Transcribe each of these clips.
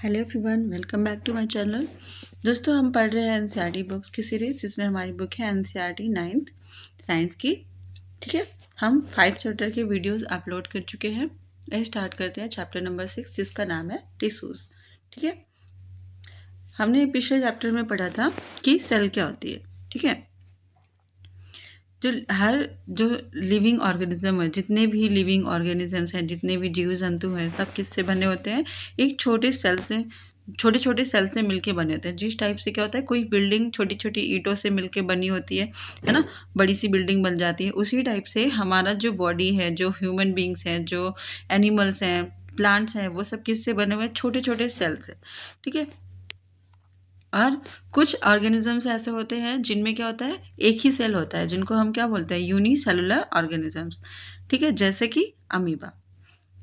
Hello everyone, welcome back to my channel. दोस्तों, हम पढ़ रहे हैं एनसीईआरटी बुक्स की सीरीज, जिसमें हमारी बुक है एनसीईआरटी 9th साइंस की। ठीक है, हम 5 चैप्टर के वीडियोस अपलोड कर चुके हैं। स्टार्ट करते हैं चैप्टर नंबर 6, जिसका नाम है टिश्यूज। ठीक है, हमने पिछले चैप्टर में पढ़ा था कि सेल क्या होती है। ठीक है, जो लिविंग ऑर्गेनिज्म है, जितने भी लिविंग ऑर्गेनिजम्स हैं, जितने भी जीव जंतु हैं, सब किससे बने होते हैं? एक छोटे छोटे सेल से मिलके बने होते हैं। जिस टाइप से क्या होता है, कोई बिल्डिंग छोटी छोटी ईंटों से मिलके बनी होती है ना, बड़ी सी बिल्डिंग बन जाती है। उसी टाइप से हमारा जो बॉडी है, जो ह्यूमन बींग्स हैं, जो एनिमल्स हैं, प्लांट्स हैं, वो सब किससे बने हुए हैं? छोटे छोटे सेल से। ठीक है, और कुछ ऑर्गेनिजम्स ऐसे होते हैं जिनमें क्या होता है, एक ही सेल होता है, जिनको हम क्या बोलते हैं? Unicellular organisms. ठीक है, जैसे कि अमीबा।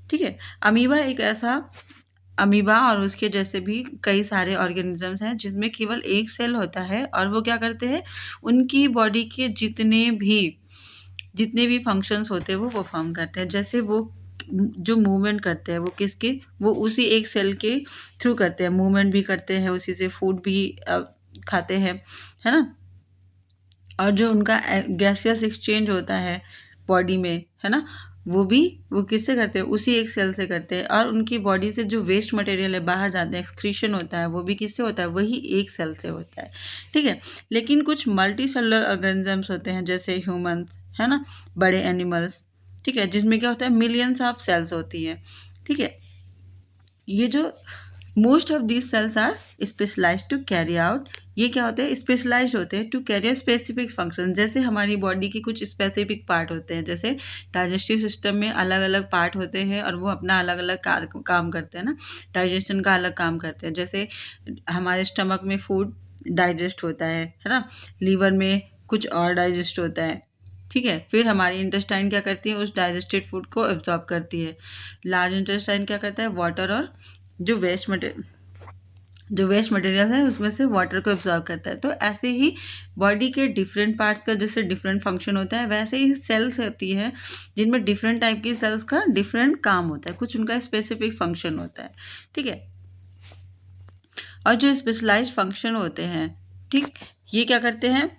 ठीक है, अमीबा और उसके जैसे भी कई सारे ऑर्गेनिजम्स हैं जिसमें केवल एक सेल होता है, और वो क्या करते हैं? उनकी बॉडी के जितने भी फंक्शंस होते हैं वो परफॉर्म करते हैं। जैसे वो जो मूवमेंट करते हैं, वो उसी एक सेल के थ्रू करते हैं। मूवमेंट भी करते हैं, उसी से फूड भी खाते हैं, है ना। और जो उनका गैसियस एक्सचेंज होता है बॉडी में, है ना, वो किससे करते हैं? उसी एक सेल से करते हैं। और उनकी बॉडी से जो वेस्ट मटेरियल है बाहर जाते हैं, एक्सक्रीशन होता है, वो भी किससे होता है? वही एक सेल से होता है। ठीक है, लेकिन कुछ मल्टी सेलुलर ऑर्गेनिजम्स होते हैं, जैसे ह्यूमंस, है ना, बड़े एनिमल्स। ठीक है, जिसमें क्या होता है? मिलियंस ऑफ सेल्स होती हैं। ठीक है, ये जो most of these cells are specialise to carry out, ये क्या होते हैं? स्पेशलाइज होते हैं टू कैरी स्पेसिफिक फंक्शन। जैसे हमारी बॉडी की कुछ स्पेसिफिक पार्ट होते हैं, जैसे डाइजेस्टिव सिस्टम में अलग अलग पार्ट होते हैं और वो अपना अलग अलग काम करते हैं ना। डाइजेशन का अलग काम करते हैं। जैसे हमारे स्टमक में फूड डाइजेस्ट होता है ना। लीवर में कुछ और डाइजेस्ट होता है। ठीक है, फिर हमारी इंटेस्टाइन क्या करती है? उस डाइजेस्टेड फूड को एब्जॉर्ब करती है। लार्ज इंटेस्टाइन क्या करता है? वाटर और जो वेस्ट मटेरियल है उसमें से वाटर को एब्जॉर्ब करता है। तो ऐसे ही बॉडी के डिफरेंट पार्ट्स का जैसे डिफरेंट फंक्शन होता है, वैसे ही सेल्स होती है जिनमें डिफरेंट टाइप की सेल्स का डिफरेंट काम होता है, कुछ उनका स्पेसिफिक फंक्शन होता है। ठीक है, और जो स्पेशलाइज्ड फंक्शन होते हैं, ठीक, ये क्या करते हैं?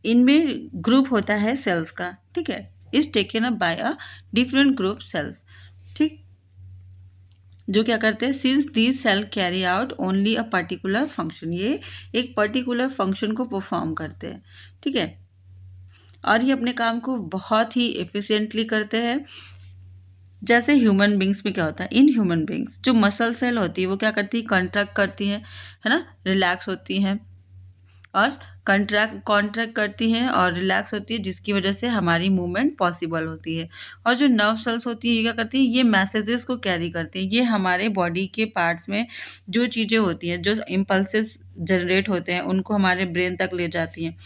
इनमें ग्रुप होता है सेल्स का। ठीक है, is taken up by a different group cells. ठीक, जो क्या करते हैं? Since these cell carry out only a particular function, ये एक पर्टिकुलर फंक्शन को परफॉर्म करते हैं। ठीक है, और ये अपने काम को बहुत ही एफिशिएंटली करते हैं। जैसे ह्यूमन बींग्स में क्या होता है? इन ह्यूमन बींग्स जो मसल सेल होती है वो क्या करती है? कंट्रैक्ट करती है ना, रिलैक्स होती हैं, और कॉन्ट्रैक्ट करती हैं और रिलैक्स होती है, जिसकी वजह से हमारी मूवमेंट पॉसिबल होती है। और जो नर्व सेल्स होती है, ये क्या करती है? ये मैसेजेस को कैरी करती हैं। ये हमारे बॉडी के पार्ट्स में जो चीज़ें होती हैं, जो इम्पल्सेस जनरेट होते हैं, उनको हमारे ब्रेन तक ले जाती हैं।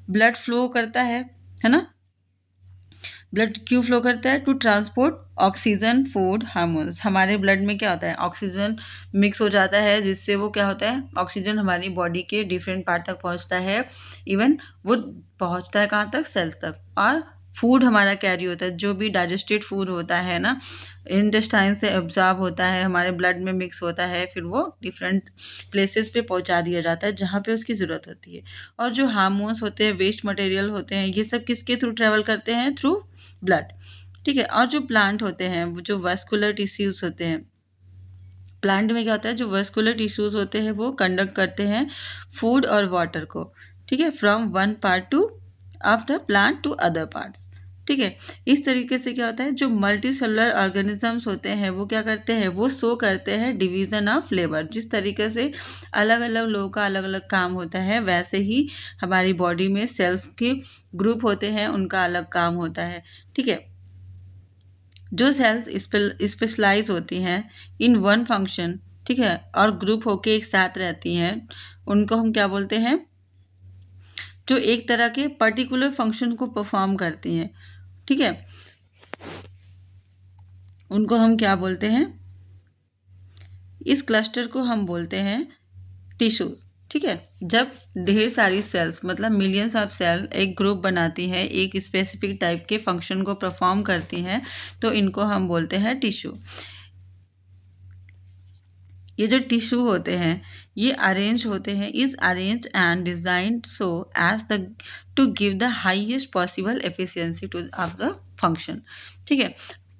ब्लड फ्लो करता है ना। ब्लड क्यों फ्लो करता है? To transport oxygen, food, hormones. हमारे ब्लड में क्या होता है? ऑक्सीजन मिक्स हो जाता है, जिससे वो क्या होता है? ऑक्सीजन हमारी बॉडी के डिफरेंट पार्ट तक पहुंचता है। इवन वो पहुंचता है कहाँ तक? सेल तक। और फूड हमारा कैरी होता है, जो भी डाइजेस्टेड फूड होता है ना, इंटेस्टाइन से एब्जॉर्ब होता है, हमारे ब्लड में मिक्स होता है, फिर वो डिफरेंट प्लेसेस पे पहुंचा दिया जाता है जहाँ पे उसकी ज़रूरत होती है। और जो हार्मोन्स होते हैं, वेस्ट मटेरियल होते हैं, ये सब किसके थ्रू ट्रेवल करते हैं? Through blood. ठीक है, और जो प्लांट होते हैं, वो जो वैस्कुलर टिश्यूज होते हैं, प्लांट में क्या होता है? जो वैस्कुलर टिश्यूज होते हैं वो कंडक्ट करते हैं फूड और वाटर को। ठीक है, from one part to of the plant to other parts. ठीक है, इस तरीके से क्या होता है? जो मल्टी सेलुलर ऑर्गेनिजम्स होते हैं वो क्या करते हैं? वो शो करते हैं डिवीजन ऑफ लेबर। जिस तरीके से अलग अलग लोगों का अलग अलग काम होता है, वैसे ही हमारी बॉडी में सेल्स के ग्रुप होते हैं, उनका अलग काम होता है। ठीक है, जो सेल्स स्पेशलाइज होती हैं इन वन फंक्शन, ठीक है, और ग्रुप होके एक साथ रहती हैं, उनको हम क्या बोलते हैं? जो एक तरह के पर्टिकुलर फंक्शन को परफॉर्म करती हैं। ठीक है, उनको हम क्या बोलते हैं? इस क्लस्टर को हम बोलते हैं टिश्यू। ठीक है, जब ढेर सारी सेल्स, मतलब मिलियंस ऑफ सेल एक ग्रुप बनाती हैं, एक स्पेसिफिक टाइप के फंक्शन को परफॉर्म करती हैं, तो इनको हम बोलते हैं टिश्यू। ये जो टिश्यू होते हैं ये अरेंज होते हैं, is arrange and designed so as the to give the highest possible efficiency to of the function. ठीक है,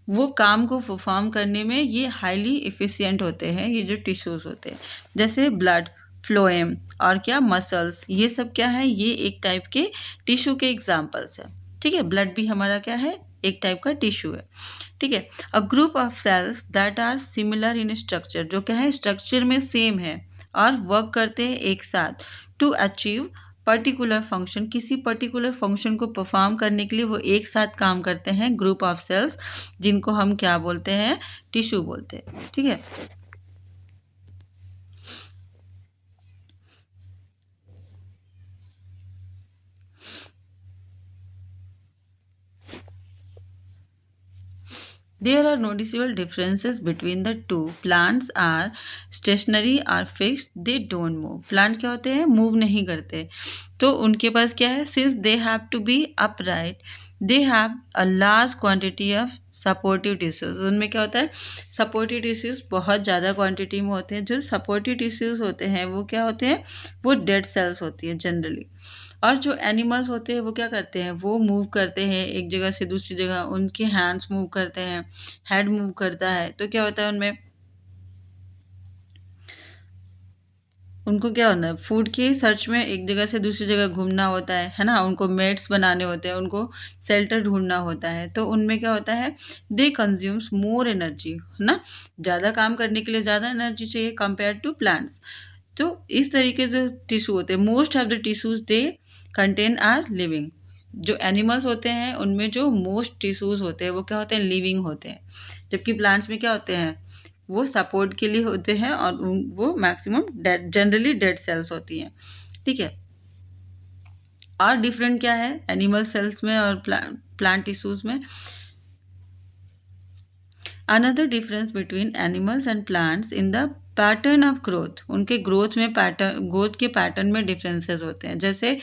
वो काम को परफॉर्म करने में ये हाईली एफिशिएंट होते हैं, ये जो टिश्यूज होते हैं। जैसे ब्लड, फ्लोएम और क्या मसल्स, ये सब क्या है, ये एक टाइप के टिश्यू के एग्जाम्पल्स है। ठीक है, ब्लड भी हमारा क्या है, एक टाइप का टिश्यू है। ठीक है, a group of cells that are similar in structure, जो क्या है स्ट्रक्चर में सेम है और वर्क करते हैं एक साथ टू अचीव पर्टिकुलर फंक्शन, किसी पर्टिकुलर फंक्शन को परफॉर्म करने के लिए वो एक साथ काम करते हैं, ग्रुप ऑफ सेल्स, जिनको हम क्या बोलते हैं, टिश्यू बोलते हैं। ठीक है, there are noticeable differences between the two. Plants are stationary or fixed, they don't move. Plant क्या होते हैं, मूव नहीं करते, तो उनके पास क्या है, since they have to be upright, they have a large quantity of supportive tissues. उनमें क्या होता है, सपोर्टिव टिश्यूज बहुत ज़्यादा क्वांटिटी में होते हैं। जो सपोर्टिव टिश्यूज होते हैं वो क्या होते हैं, वो डेड सेल्स होती है जनरली। और जो एनिमल्स होते हैं वो क्या करते हैं, वो मूव करते हैं एक जगह से दूसरी जगह, उनके हैंड्स मूव करते हैं, हेड मूव करता है, तो क्या होता है उनमें, उनको क्या होना है, फूड की सर्च में एक जगह से दूसरी जगह घूमना होता है ना, उनको मेट्स बनाने होते हैं, उनको शेल्टर ढूंढना होता है, तो उनमें क्या होता है, दे कंज्यूम्स मोर एनर्जी, है ना, ज़्यादा काम करने के लिए ज़्यादा एनर्जी चाहिए कंपेयर टू प्लांट्स। तो इस तरीके से टिश्यू होते हैं। Most of the tissues they contain are living. जो एनिमल्स होते हैं उनमें जो मोस्ट टिश्यूज होते हैं वो क्या होते हैं, लिविंग होते हैं, जबकि प्लांट्स में क्या होते हैं, वो सपोर्ट के लिए होते हैं और वो maximum dead, generally dead cells होती हैं। ठीक है, और डिफरेंट क्या है एनिमल सेल्स में और प्लांट टिश्यूज में। Another difference between animals and plants in the pattern of growth, उनके ग्रोथ में पैटर्न, ग्रोथ के पैटर्न में डिफरेंसेस होते हैं। जैसे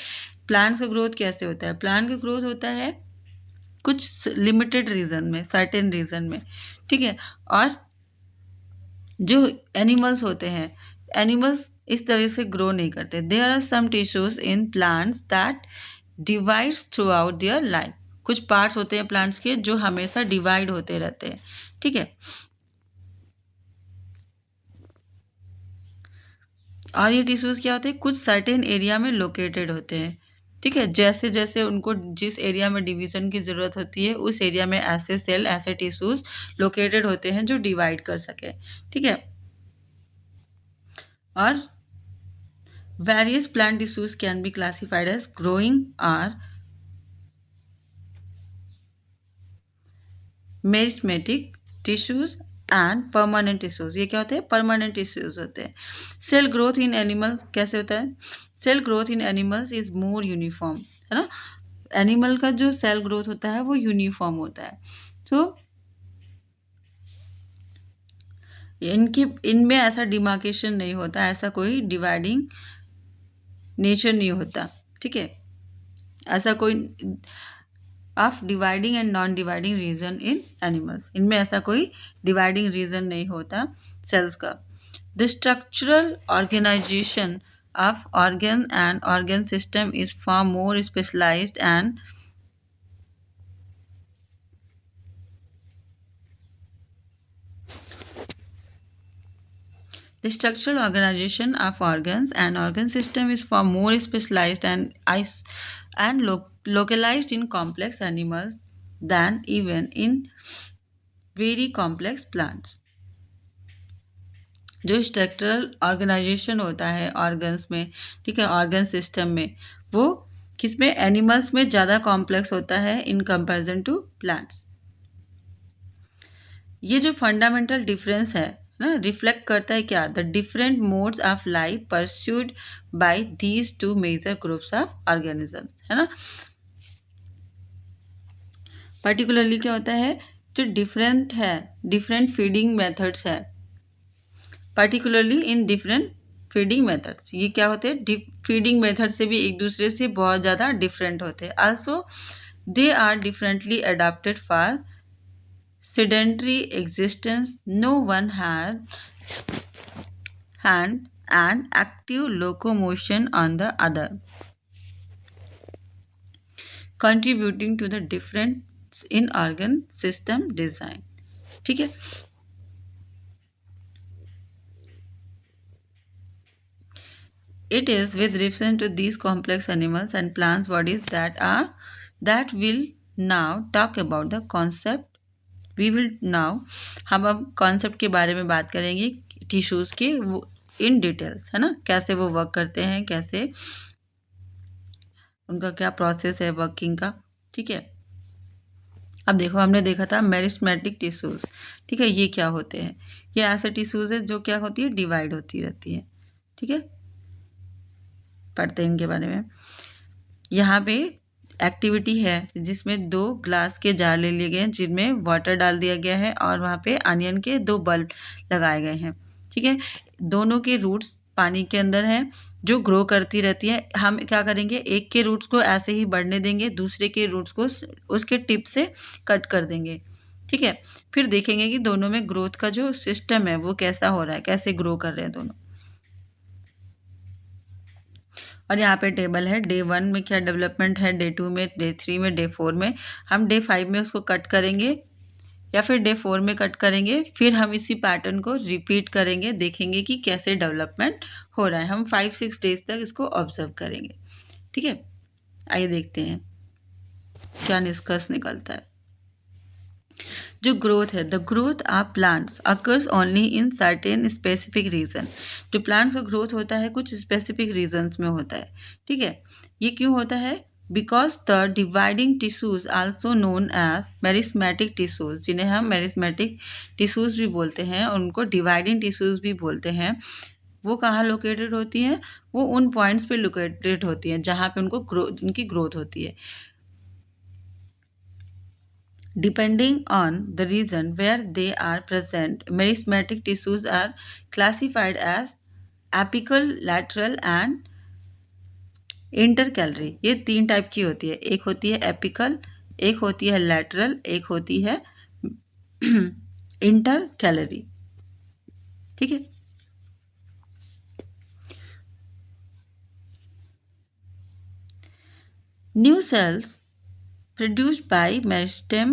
प्लांट्स का ग्रोथ कैसे होता है, प्लांट का ग्रोथ होता है कुछ लिमिटेड रीजन में, सर्टेन रीजन में। ठीक है, और जो एनिमल्स होते हैं, एनिमल्स इस तरह से ग्रो नहीं करते। There are some tissues in plants that divides throughout their life, कुछ पार्ट्स होते हैं प्लांट्स के जो हमेशा डिवाइड होते रहते हैं। ठीक है, और ये टिश्यूज क्या होते हैं, कुछ सर्टेन एरिया में लोकेटेड होते हैं। ठीक है, जैसे जैसे उनको जिस एरिया में डिवीजन की ज़रूरत होती है उस एरिया में ऐसे सेल, ऐसे टिश्यूज लोकेटेड होते हैं जो डिवाइड कर सके। ठीक है, और various plant tissues can be classified as growing or meristematic tissues and permanent tissues. ये क्या होते हैं, परमानेंट टिश्यूज होते हैं। सेल ग्रोथ इन एनिमल्स कैसे होता है, cell growth in animals is more uniform, है ना, एनिमल का जो सेल ग्रोथ होता है वो यूनिफॉर्म होता है। तो इनमें ऐसा डिमार्केशन नहीं होता, ऐसा कोई डिवाइडिंग नेचर नहीं होता। ठीक है, ऐसा कोई of dividing and non dividing region in animals, इनमें ऐसा कोई डिवाइडिंग रीजन नहीं होता सेल्स का। The structural organisation of organ and organ system is far more specialised and the structural organization of organs and organ system is far more specialized and localized in complex animals than even in very complex plants. जो structural organisation होता है organs में, ठीक है, organ system में, वो किसमें, animals में ज़्यादा कॉम्प्लेक्स होता है इन कंपैरिजन टू प्लांट्स। ये जो फंडामेंटल डिफरेंस है ना, रिफ्लेक्ट करता है क्या, the different modes of life pursued by these two major groups of organisms, है ना। पर्टिकुलरली क्या होता है, जो डिफरेंट है, डिफरेंट फीडिंग मेथड्स है, particularly in different feeding methods. ये क्या होते हैं, फीडिंग मेथड से भी एक दूसरे से बहुत ज़्यादा डिफरेंट होते हैं। Also they are differently adapted for sedentary existence. No one has hand and active locomotion on the other, contributing to the difference in organ system design. ठीक है. It is with reference to these complex animals and plants bodies that will now talk about the concept. We will now, हम अब concept के बारे में बात करेंगे tissues के, वो इन डिटेल्स, है ना, कैसे वो वर्क करते हैं, कैसे उनका क्या प्रोसेस है वर्किंग का. ठीक है. अब देखो, हमने देखा था मेरिस्टेमेटिक टिश्यूज़. ठीक है, ये क्या होते हैं? ये ऐसे टिश्यूज़ है जो क्या होती है, डिवाइड होती रहती है. ठीक है, पढ़ते हैं इनके बारे में. यहाँ पे एक्टिविटी है जिसमें 2 ग्लास के जार ले लिए गए हैं जिनमें वाटर डाल दिया गया है और वहाँ पे अनियन के 2 बल्ब लगाए गए हैं. ठीक है, दोनों के रूट्स पानी के अंदर हैं जो ग्रो करती रहती है. हम क्या करेंगे, एक के रूट्स को ऐसे ही बढ़ने देंगे, दूसरे के रूट्स को उसके टिप से कट कर देंगे. ठीक है, फिर देखेंगे कि दोनों में ग्रोथ का जो सिस्टम है वो कैसा हो रहा है, कैसे ग्रो कर रहे हैं दोनों. और यहाँ पे टेबल है, डे 1 में क्या डेवलपमेंट है, डे 2 में, डे 3 में, डे 4 में. हम डे 5 में उसको कट करेंगे या फिर डे 4 में कट करेंगे. फिर हम इसी पैटर्न को रिपीट करेंगे, देखेंगे कि कैसे डेवलपमेंट हो रहा है. हम 5-6 डेज तक इसको ऑब्जर्व करेंगे. ठीक है, आइए देखते हैं क्या निष्कर्ष निकलता है. जो ग्रोथ है, the growth of plants occurs only in certain specific region. जो प्लांट्स का ग्रोथ होता है कुछ स्पेसिफिक रीजन्स में होता है. ठीक है, ये क्यों होता है? Because the dividing tissues also known as meristematic tissues, जिन्हें हम मेरिस्मेटिक टिश्यूज भी बोलते हैं, उनको डिवाइडिंग टिश्यूज भी बोलते हैं. वो कहाँ लोकेटेड होती हैं? वो उन पॉइंट्स पे लोकेटेड होती हैं जहाँ पे उनकी ग्रोथ होती है. Depending on the region where they are present, merismatic tissues are classified as apical, lateral and intercalary. ये 3 टाइप की होती है. एक होती है एपिकल, एक होती है लैटरल, एक होती है इंटरकैलरी. ठीक है, new sales produced by meristem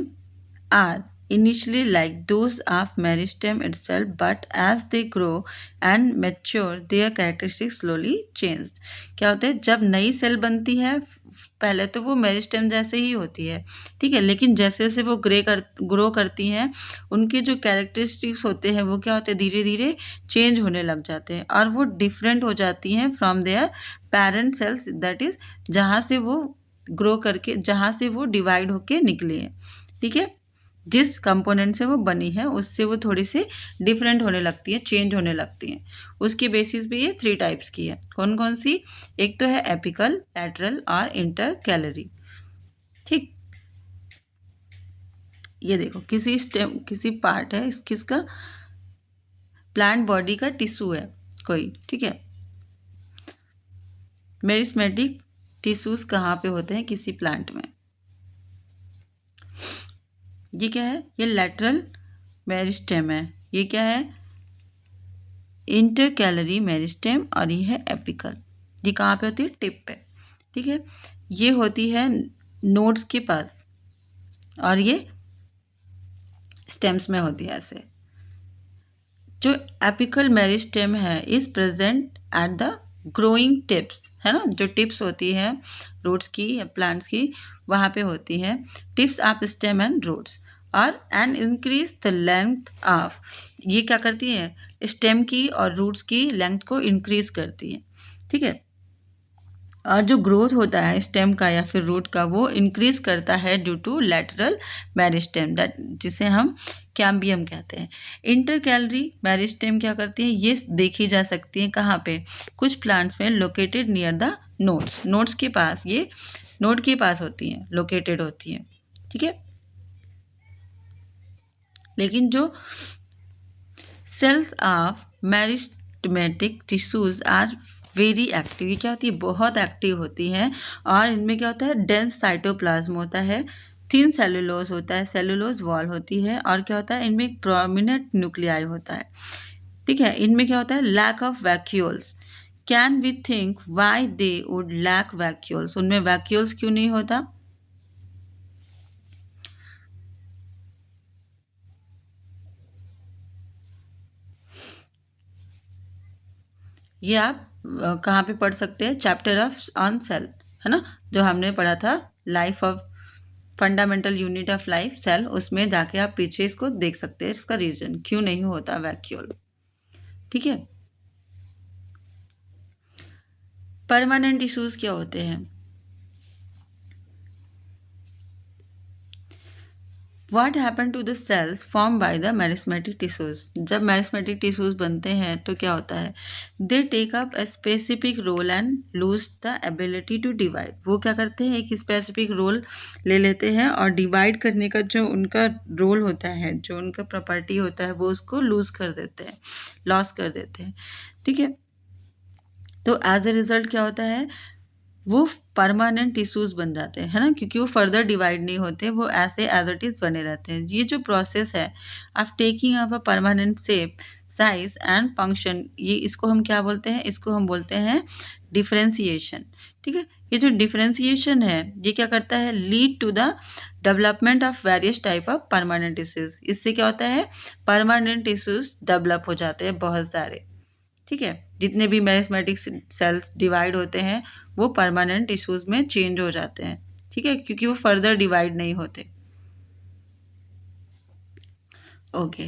are initially like those of meristem itself, but as they grow and mature their characteristics slowly changed. क्या होता है, जब नई सेल बनती है पहले तो वो मेरिस्टेम जैसे ही होती है. ठीक है, लेकिन जैसे जैसे वो ग्रो करती हैं उनके जो कैरेक्टरिस्टिक्स होते हैं वो क्या होते हैं, धीरे धीरे चेंज होने लग जाते हैं और वो डिफरेंट हो जाती हैं from their parent cells, that is जहाँ से वो ग्रो करके, जहाँ से वो डिवाइड होके निकली है. ठीक है, जिस कंपोनेंट से वो बनी है उससे वो थोड़ी सी डिफरेंट होने लगती है, चेंज होने लगती हैं. उसके बेसिस पे ये 3 टाइप्स की है. कौन कौन सी? एक तो है एपिकल, लैटरल और इंटरकैलरी. ठीक, ये देखो किसी स्टेम, किसी पार्ट है किसका, प्लांट बॉडी का टिश्यू है कोई. ठीक है, मेरिस्मेटिक टिश्यूज कहाँ पे होते हैं? किसी प्लांट में. ये क्या है? ये लैटरल मेरिस्टेम है. ये क्या है? Intercalary meristem. और ये है एपिकल. ये कहाँ पे होती है? टिप पे. ठीक है, ये होती है नोड्स के पास और ये स्टेम्स में होती है ऐसे. जो एपिकल मेरिस्टेम है is present at the growing tips, है ना, जो टिप्स होती है रूट्स की या प्लांट्स की, वहाँ पे होती है tips of stem and roots. और and increase the length of, ये क्या करती है, स्टेम की और रूट्स की लेंथ को इंक्रीज करती है. ठीक है, और जो ग्रोथ होता है स्टेम का या फिर रूट का वो इंक्रीज करता है ड्यू टू लैटरल मेरिस्टेम, जिसे हम कैम्बियम कहते हैं. इंटरकैलरी मेरिस्टेम क्या करती है? ये देखी जा सकती है कहाँ पे? कुछ प्लांट्स में located near the nodes. Nodes के पास, ये नोड के पास होती हैं, लोकेटेड होती हैं. ठीक है, लेकिन जो cells of meristematic tissues are very active. ये क्या होती है? बहुत एक्टिव होती हैं. और इनमें क्या होता है? डेंस साइटोप्लाज्म होता है, थिन सेलुलोज होता है, सेलुलोज वॉल होती है, और क्या होता है? इनमें एक प्रोमिनेंट न्यूक्लियाई होता है. ठीक है, इनमें क्या होता है, lack of vacuoles. Can we think why they would lack vacuoles, उनमें वैक्यूल्स क्यों नहीं होता? ये आप कहाँ पे पढ़ सकते हैं, चैप्टर ऑफ ऑन सेल, है ना, जो हमने पढ़ा था, life of fundamental unit of life cell, उसमें जाके आप पीछे इसको देख सकते हैं, इसका रीजन क्यों नहीं होता वैक्यूल। ठीक है, परमानेंट इश्यूज क्या होते हैं? What happened to the cells formed by the meristematic tissues? जब मेरिस्मेटिक टिश्यूज बनते हैं तो क्या होता है, they take up a specific role and lose the ability to divide. वो क्या करते हैं, एक स्पेसिफिक रोल ले लेते हैं और डिवाइड करने का जो उनका रोल होता है, जो उनका प्रॉपर्टी होता है, वो उसको लूज कर देते हैं, लॉस कर देते हैं। ठीक है, तो एज ए रिजल्ट क्या होता है, वो परमानेंट टिश्यूज बन जाते हैं, है ना, क्योंकि वो फर्दर डिवाइड नहीं होते, वो ऐसे एज इट इज बने रहते हैं। ये जो प्रोसेस है of taking up a permanent shape, size and function, ये इसको हम क्या बोलते हैं, इसको हम बोलते हैं डिफरेंशिएशन। ठीक है, ये जो डिफरेंशिएशन है, ये क्या करता है, lead to the development of various type of permanent tissues. इससे क्या होता है, परमानेंट टिश्यूज डेवलप हो जाते हैं बहुत सारे। ठीक है, जितने भी मेरिस्मेटिक सेल्स डिवाइड होते हैं वो परमानेंट टिश्यूज में चेंज हो जाते हैं। ठीक है, क्योंकि वो फर्दर डिवाइड नहीं होते। ओके,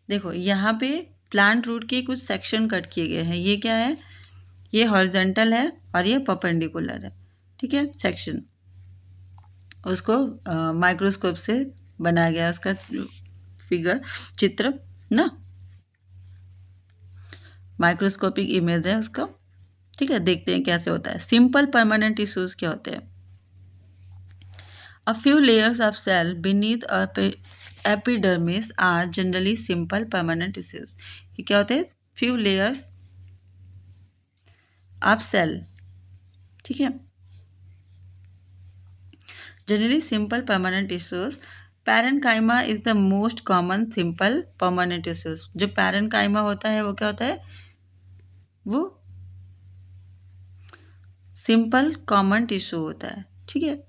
देखो यहाँ पे प्लांट रूट के कुछ सेक्शन कट किए गए हैं। ये क्या है, ये हॉरिजॉन्टल है और ये परपेंडिकुलर है। ठीक है, सेक्शन उसको माइक्रोस्कोप से बनाया गया, उसका फिगर, चित्र ना, माइक्रोस्कोपिक इमेज है उसका। ठीक है, देखते हैं कैसे होता है। सिंपल परमानेंट टिश्यूज क्या होते हैं, A few layers of cell beneath epidermis are generally simple permanent tissues. ये क्या होते हैं, few layers of cell, ठीक है, generally simple permanent tissues. Parenchyma is the most common simple permanent tissues. जो parenchyma होता है वो क्या होता है, वो सिंपल कॉमन टिश्यू होता है। ठीक है,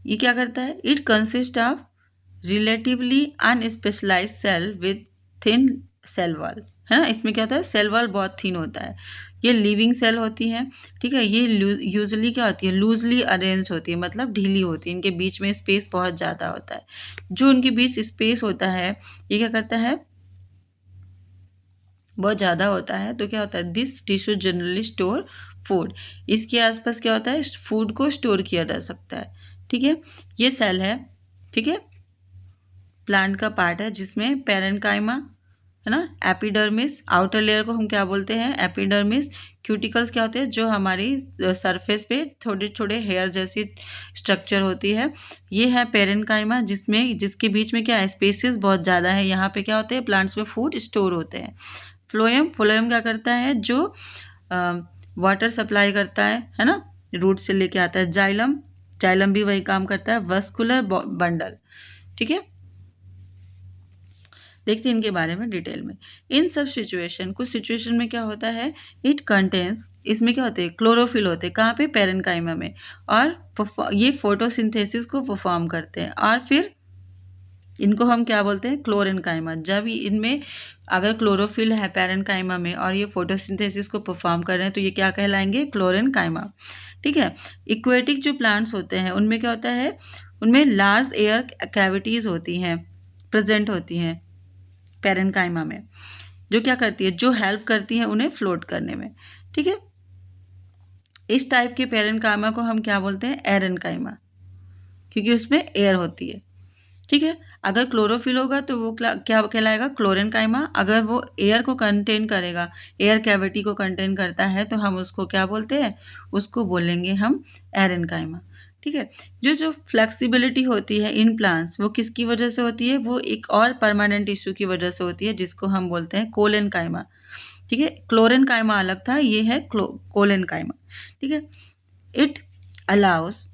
ये क्या करता है, it consist of relatively unspecialise cell with thin cell wall, है ना, इसमें क्या होता है, सेल वॉल बहुत थिन होता है। ये लिविंग सेल होती है। ठीक है, ये यूजुअली क्या होती है, लूजली अरेंज होती है, मतलब ढीली होती है, इनके बीच में स्पेस बहुत ज़्यादा होता है। जो उनके बीच स्पेस होता है ये क्या करता है, बहुत ज़्यादा होता है, तो क्या होता है, this tissue generally store food. इसके आसपास क्या होता है, फूड को स्टोर किया जा सकता है। ठीक है, ये सेल है, ठीक है, प्लांट का पार्ट है जिसमें पेरेन्काइमा, है ना, एपिडर्मिस, आउटर लेयर को हम क्या बोलते हैं, एपिडर्मिस। क्यूटिकल्स क्या होते हैं, जो हमारी सरफेस पे थोड़े छोटे हेयर जैसी स्ट्रक्चर होती है, ये है पेरेन्काइमा, जिसके बीच में क्या है, स्पेसेस बहुत ज़्यादा है। यहाँ पे क्या होते हैं, प्लांट्स में फूड स्टोर होते हैं। फ्लोएम, फ्लोएम क्या करता है, जो वाटर सप्लाई करता है ना, रूट से लेके आता है। जाइलम, जाइलम भी वही काम करता है। वस्कुलर बंडल, ठीक है, देखते हैं इनके बारे में डिटेल में। इन सब सिचुएशन, कुछ सिचुएशन में क्या होता है, इट कंटेंस, इसमें क्या होते हैं, क्लोरोफिल होते हैं, कहाँ पे, पेरेन्काइमा में, और ये फोटोसिंथेसिस को परफॉर्म करते हैं। और फिर इनको हम क्या बोलते हैं, क्लोरेन्काइमा। जब इनमें अगर क्लोरोफिल है पेरेन्काइमा में और ये फोटोसिंथेसिस को परफॉर्म कर रहे हैं तो ये क्या कहलाएंगे, क्लोरेन्काइमा। ठीक है, इक्वेटिक जो प्लांट्स होते हैं उनमें क्या होता है, उनमें लार्ज एयर कैविटीज़ होती हैं, प्रेजेंट होती हैं पेरेन्काइमा में, जो क्या करती है, जो हेल्प करती है उन्हें फ्लोट करने में। ठीक है, इस टाइप के पेरेन्काइमा को हम क्या बोलते हैं, एरेन्काइमा, क्योंकि उसमें एयर होती है। ठीक है, अगर क्लोरोफिल होगा तो वो क्या कहलाएगा, क्लोरेन्काइमा। अगर वो एयर को कंटेन करेगा, एयर कैविटी को कंटेन करता है, तो हम उसको क्या बोलते हैं, उसको बोलेंगे हम एरेन्काइमा। ठीक है, जो फ्लेक्सिबिलिटी होती है इन प्लांट्स, वो किसकी वजह से होती है, वो एक और परमानेंट टिश्यू की वजह से होती है, जिसको हम बोलते हैं कोलेन्काइमा। ठीक है, क्लोरेनकाइमा अलग था, ये है कोलेनकाइमा। ठीक है, it allows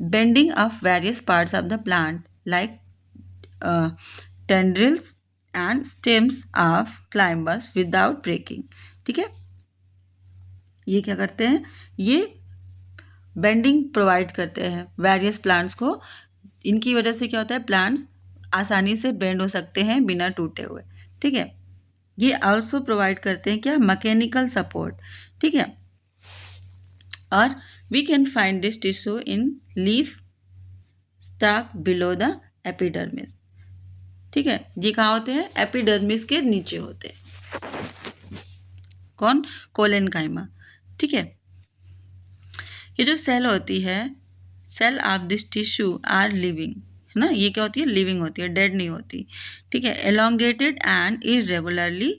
bending of various parts of the plant like tendrils and stems of climbers without breaking. ठीक है, ये क्या करते हैं, ये बेंडिंग प्रोवाइड करते हैं वेरियस प्लांट्स को। इनकी वजह से क्या होता है, प्लांट्स आसानी से बेंड हो सकते हैं बिना टूटे हुए। ठीक है, ये आल्सो प्रोवाइड करते हैं क्या, मैकेनिकल सपोर्ट। ठीक है, और we can find this tissue in leaf stalk below the epidermis. ठीक है, ये कहाँ होते हैं, एपिडर्मिस के नीचे होते हैं। कौन, कोलेनकाइमा। ठीक है, ये जो सेल होती है, cell of this tissue are living, है ना, ये क्या होती है, लिविंग होती है, डेड नहीं होती। ठीक है, elongated and irregularly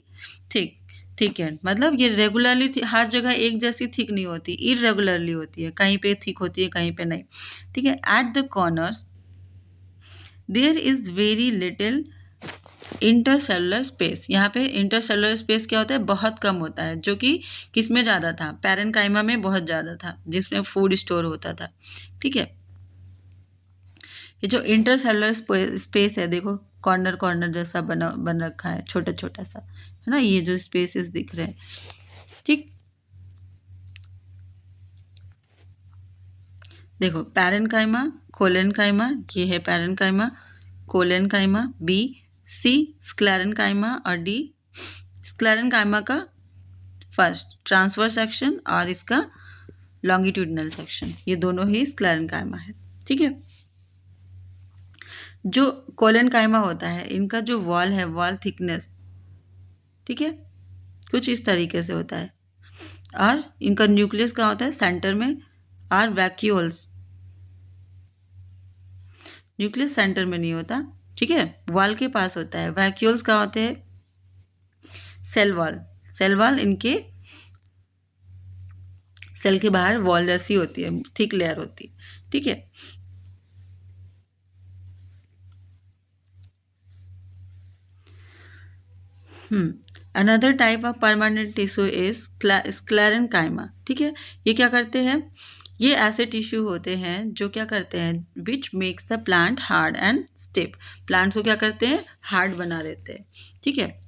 thick, thickened, मतलब ये रेगुलरली हर जगह एक जैसी थिक नहीं होती, इरेगुलरली होती है, कहीं पे थिक होती है कहीं पे नहीं। ठीक है, at the corners there is very little intercellular space. यहाँ पे इंटरसेलुलर स्पेस क्या होता है, बहुत कम होता है, जो कि किस में ज़्यादा था, पैरेन्काइमा में बहुत ज़्यादा था, जिसमें फूड स्टोर होता था। ठीक है, ये जो इंटरसेलुलर स्पेस है, देखो कॉर्नर कॉर्नर जैसा बन रखा है, छोटा छोटा सा, है ना, ये जो स्पेसेस दिख रहे हैं। ठीक, देखो पैरेन्काइमा, कोलेनकाइमा, ये है पैरेन्काइमा, कोलेनकाइमा, बी, सी स्क्लेरेन्काइमा, और डी स्क्लेरेन्काइमा का फर्स्ट ट्रांसवर्स सेक्शन और इसका लॉन्गिट्यूडिनल सेक्शन, ये दोनों ही स्क्लेरेन्काइमा है। ठीक है, जो कोलेनकाइमा होता है, इनका जो वॉल है, वॉल थिकनेस, ठीक है, कुछ इस तरीके से होता है, और इनका न्यूक्लियस कहाँ होता है, सेंटर में, और वैक्यूल्स, न्यूक्लियस सेंटर में नहीं होता। ठीक है, वॉल के पास होता है। वैक्यूल्स कहाँ होते हैं, सेल वॉल, सेल वॉल इनके सेल के बाहर वॉल जैसी होती है, थिक लेयर होती है। ठीक है, another type of permanent tissue is sclerenchyma. ठीक है, ये क्या करते हैं, ये ऐसे टिश्यू होते हैं जो क्या करते हैं, which makes the plant hard and stiff, plants को क्या करते हैं, हार्ड बना देते हैं। ठीक है,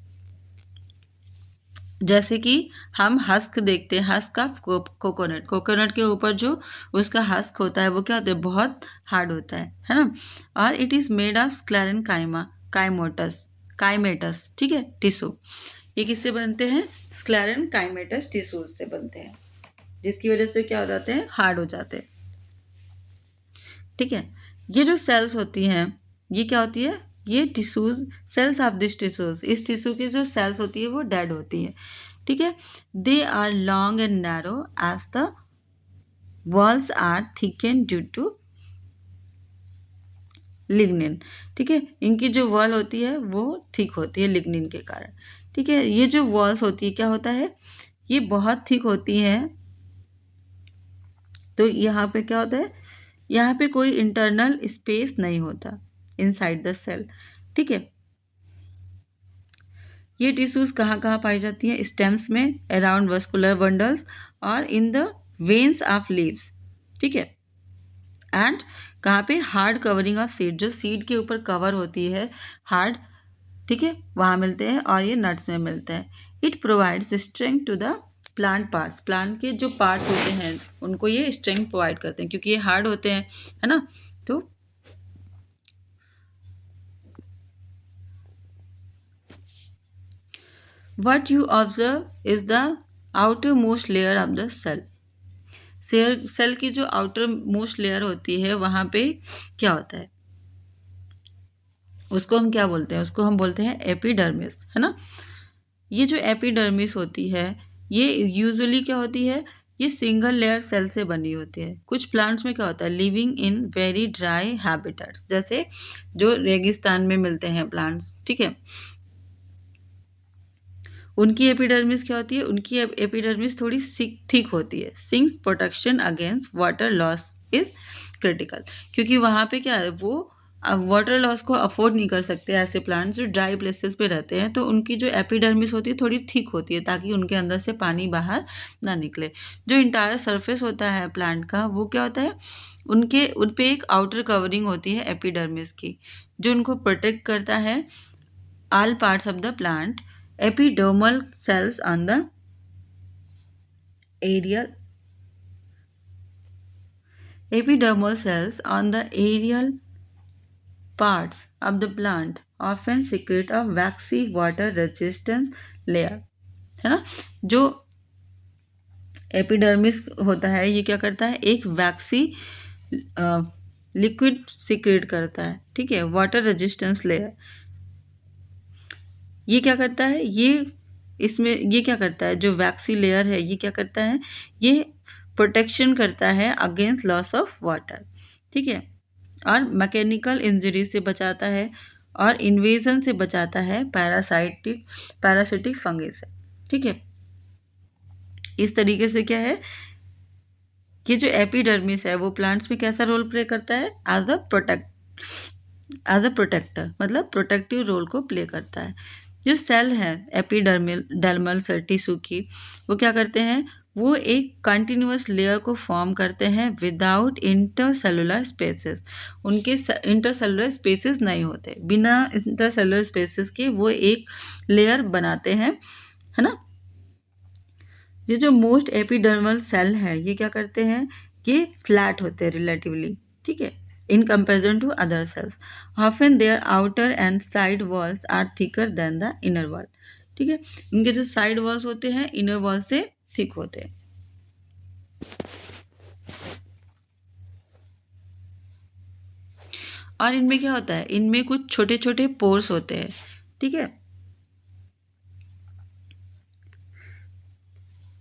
जैसे कि हम हस्क देखते हैं, हस्क ऑफ कोकोनट, कोकोनट के ऊपर जो उसका हस्क होता है वो क्या होता है, बहुत हार्ड होता है ना, और it is made of sclerenchymatous. ठीक है, टिश्यू, ये किससे बनते हैं, स्क्लेरेन्काइमेटस टिश्यूज से बनते हैं, जिसकी वजह से क्या हो जाते हैं, हार्ड हो जाते हैं। ठीक है, ये जो सेल्स होती हैं, ये क्या होती है, ये tissues, cells of this tissues, इस टिश्यू की जो सेल्स होती है वो डेड होती है। ठीक है, they are long and narrow as the walls are thicken due to lignin. ठीक है, इनकी जो वॉल होती है वो थिक होती है लिग्निन के कारण। ठीक है, ये जो वॉल्स होती है क्या होता है, ये बहुत थिक होती हैं, तो यहाँ पे क्या होता है, यहाँ पे कोई इंटरनल स्पेस नहीं होता इनसाइड द सेल। ठीक है, ये टिश्यूज कहाँ कहाँ पाई जाती हैं, स्टेम्स में, अराउंड वस्कुलर बंडल्स, और in the veins of leaves. ठीक है, एंड कहाँ पे, हार्ड कवरिंग ऑफ सीड, जो सीड के ऊपर कवर होती है हार्ड, ठीक है, वहाँ मिलते हैं, और ये नट्स में मिलते हैं। It provides strength to the plant parts, plant के जो पार्ट्स होते हैं उनको ये स्ट्रेंथ प्रोवाइड करते हैं, क्योंकि ये हार्ड होते हैं, है ना। तो what you observe is the outermost layer of the cell। Cell की जो आउटर मोस्ट लेयर होती है वहाँ पे क्या होता है, उसको हम क्या बोलते हैं, उसको हम बोलते हैं एपिडर्मिस, है ना। ये जो एपिडर्मिस होती है ये यूजुअली क्या होती है, ये सिंगल लेयर सेल से बनी होती है। कुछ प्लांट्स में क्या होता है, living in very dry habitats, जैसे जो रेगिस्तान में मिलते हैं प्लांट्स, ठीक है, उनकी एपिडर्मिस क्या होती है, उनकी एपिडर्मिस थोड़ी थिक होती है। Sinks protection against water loss is critical, क्योंकि वहाँ पे क्या है, वो अब वाटर लॉस को अफोर्ड नहीं कर सकते ऐसे प्लांट्स जो ड्राई प्लेसेस पे रहते हैं, तो उनकी जो एपिडर्मिस होती है थोड़ी थिक होती है ताकि उनके अंदर से पानी बाहर ना निकले। जो इंटायर सरफेस होता है प्लांट का, वो क्या होता है, उन पे एक आउटर कवरिंग होती है एपिडर्मिस की, जो उनको प्रोटेक्ट करता है all parts of the plant. Epidermal cells on the aerial epidermal cells on the aerial parts of the plant often secrete a waxy water resistance layer, है ना। जो एपिडर्मिस होता है ये क्या करता है, एक वैक्सी लिक्विड सिक्रेट करता है, ठीक है, वाटर रेजिस्टेंस लेयर। ये क्या करता है, ये क्या करता है, जो वैक्सी लेयर है ये क्या करता है, ये प्रोटेक्शन करता है अगेंस्ट लॉस ऑफ वाटर, ठीक है, और मैकेनिकल इंजरी से बचाता है और इन्वेजन से बचाता है पैरासिटिक फंगी से, ठीक है। इस तरीके से क्या है कि जो एपिडर्मिस है वो प्लांट्स में कैसा रोल प्ले करता है, एज अ प्रोटेक्टर, मतलब प्रोटेक्टिव रोल को प्ले करता है। जो सेल है एपिडर्मल सेल टिश्यू की, वो क्या करते हैं, वो एक कंटिन्यूअस लेयर को फॉर्म करते हैं विदाउट इंटरसेलुलर स्पेसेस। उनके इंटरसेलुलर स्पेसेस नहीं होते, बिना इंटरसेलुलर स्पेसेस के वो एक लेयर बनाते हैं, है ना। ये जो मोस्ट एपिडर्मल सेल है ये क्या करते हैं, ये फ्लैट होते हैं रिलेटिवली, ठीक है, in comparison to other cells. Often their outer and side walls are thicker than the inner wall. ठीक है, इनके जो साइड वॉल्स होते हैं इनर वॉल से थिक होते हैं। और इनमें क्या होता है, इनमें कुछ छोटे छोटे पोर्स होते हैं, ठीक है।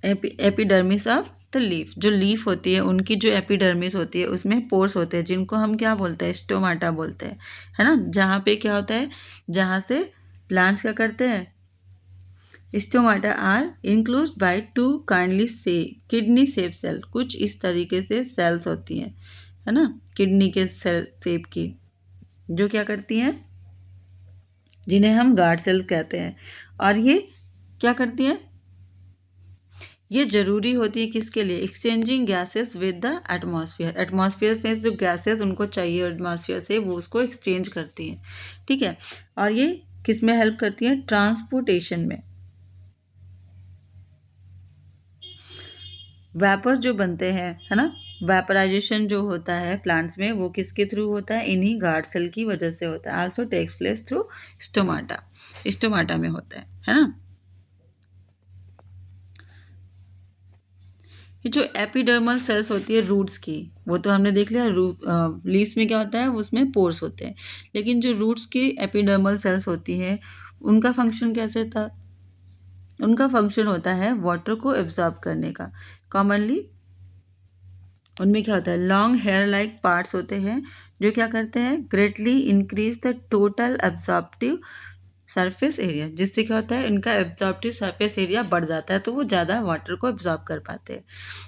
एपिडर्मिस ऑफ द लीफ, जो लीफ होती है उनकी जो एपिडर्मिस होती है उसमें पोर्स होते हैं जिनको हम क्या बोलते हैं, स्टोमाटा बोलते हैं, है ना। जहाँ पे क्या होता है, जहाँ से प्लांट्स क्या करते हैं, stomata are enclosed by two kidney shape cell. कुछ इस तरीके से सेल्स होती हैं, है ना, किडनी के सेल शेप की, जो क्या करती हैं, जिन्हें हम गार्ड सेल कहते हैं। और ये क्या करती हैं, ये जरूरी होती है किसके लिए, exchanging gases with the atmosphere. Atmosphere में जो गैसेस उनको चाहिए एटमॉस्फेयर से, वो उसको एक्सचेंज करती हैं, ठीक है। और ये किस में हेल्प करती है, ट्रांसपोर्टेशन में। वेपर जो बनते हैं, है ना, वेपराइजेशन जो होता है प्लांट्स में वो किसके थ्रू होता है, इन्हीं गार्ड सेल की वजह से होता है। Also takes place through stomata में होता है ना। ये जो एपिडर्मल सेल्स होती है रूट्स की, वो तो हमने देख लिया, लीव्स में क्या होता है, उसमें पोर्स होते हैं। लेकिन जो रूट्स की एपिडर्मल सेल्स होती है उनका फंक्शन कैसे था, उनका फंक्शन होता है वाटर को एब्जॉर्ब करने का। कॉमनली उनमें क्या होता है, लॉन्ग हेयर लाइक पार्ट्स होते हैं जो क्या करते हैं, greatly increase the total absorptive surface area, जिससे क्या होता है, इनका एब्जॉर्प्टिव सरफेस एरिया बढ़ जाता है, तो वो ज़्यादा वाटर को एब्जॉर्ब कर पाते हैं,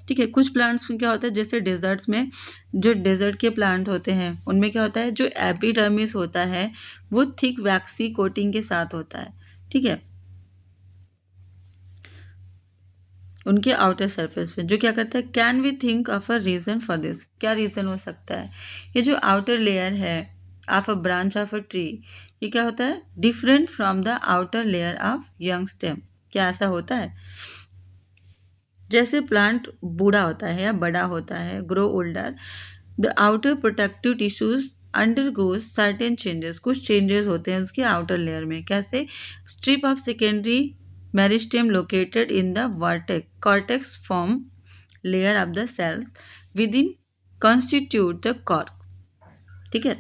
ठीक है। कुछ प्लांट्स में क्या होता है, जैसे डेजर्ट्स में, जो डेजर्ट के प्लांट होते हैं उनमें क्या होता है, जो एपिडर्मिस होता है वो थिक वैक्सी कोटिंग के साथ होता है, ठीक है, उनके आउटर सरफेस पे, जो क्या करता है, can we think of a reason for this, क्या रीज़न हो सकता है। ये जो आउटर लेयर है of a branch of a tree, ये क्या होता है, different from the outer layer of young stem. क्या ऐसा होता है, जैसे प्लांट बूढ़ा होता है या बड़ा होता है, grow older, the outer protective tissues undergoes certain changes, कुछ चेंजेस होते हैं उसके आउटर लेयर में। कैसे, strip of secondary meristem located in the cortex form layer of the cells within constitute the cork, ठीक है।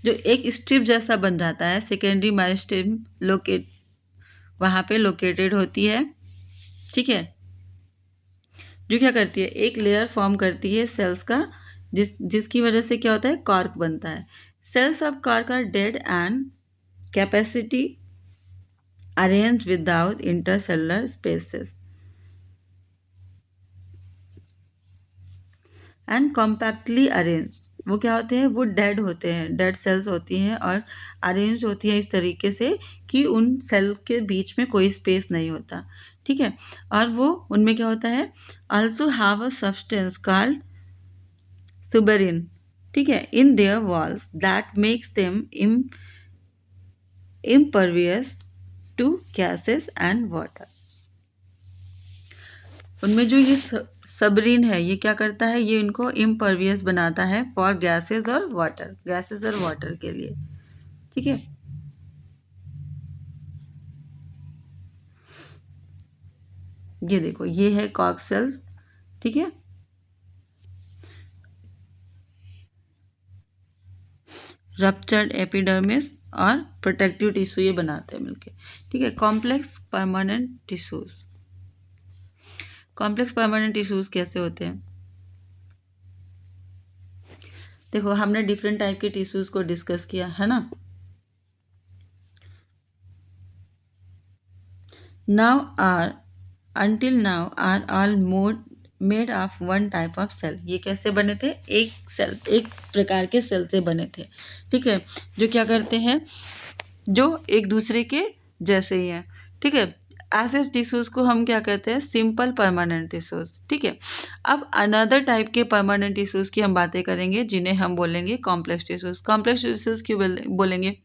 जो एक स्ट्रिप जैसा बन जाता है, सेकेंडरी मेरिस्टेम वहाँ पे लोकेटेड होती है, ठीक है, जो क्या करती है, एक लेयर फॉर्म करती है सेल्स का, जिसकी वजह से क्या होता है, कॉर्क बनता है। Cells of cork are dead and capacity arranged without intercellular spaces and compactly arranged, वो क्या होते हैं, वो डेड होते हैं, डेड सेल्स होती हैं और अरेंज होती हैं इस तरीके से कि उन सेल के बीच में कोई स्पेस नहीं होता, ठीक है। और वो उनमें क्या होता है, also have a substance called suberin, ठीक है, in their walls that makes them impervious to gases and water. उनमें जो ये सबरीन है ये क्या करता है, ये इनको इम्परवियस बनाता है फॉर गैसेस और वाटर, गैसेस और वाटर के लिए, ठीक है। ये देखो ये है कॉक्स सेल्स, ठीक है। रप्चर्ड एपिडर्मिस और प्रोटेक्टिव टिश्यू ये बनाते हैं मिलके, ठीक है। Complex permanent tissues, complex permanent tissues कैसे होते हैं, देखो हमने डिफरेंट टाइप के टिश्यूज को डिस्कस किया है ना। Now are until now are all made of one type of cell। ये कैसे बने थे, एक सेल, एक प्रकार के सेल से बने थे, ठीक है, जो क्या करते हैं, जो एक दूसरे के जैसे ही हैं, ठीक है। ऐसे टिश्यूज को हम क्या कहते हैं, सिंपल परमानेंट टिश्यूज, ठीक है। अब अनदर टाइप के परमानेंट टिश्यूज की हम बातें करेंगे जिन्हें हम बोलेंगे कॉम्प्लेक्स टिश्यूज। कॉम्प्लेक्स टिश्यूज क्यों बोलेंगे,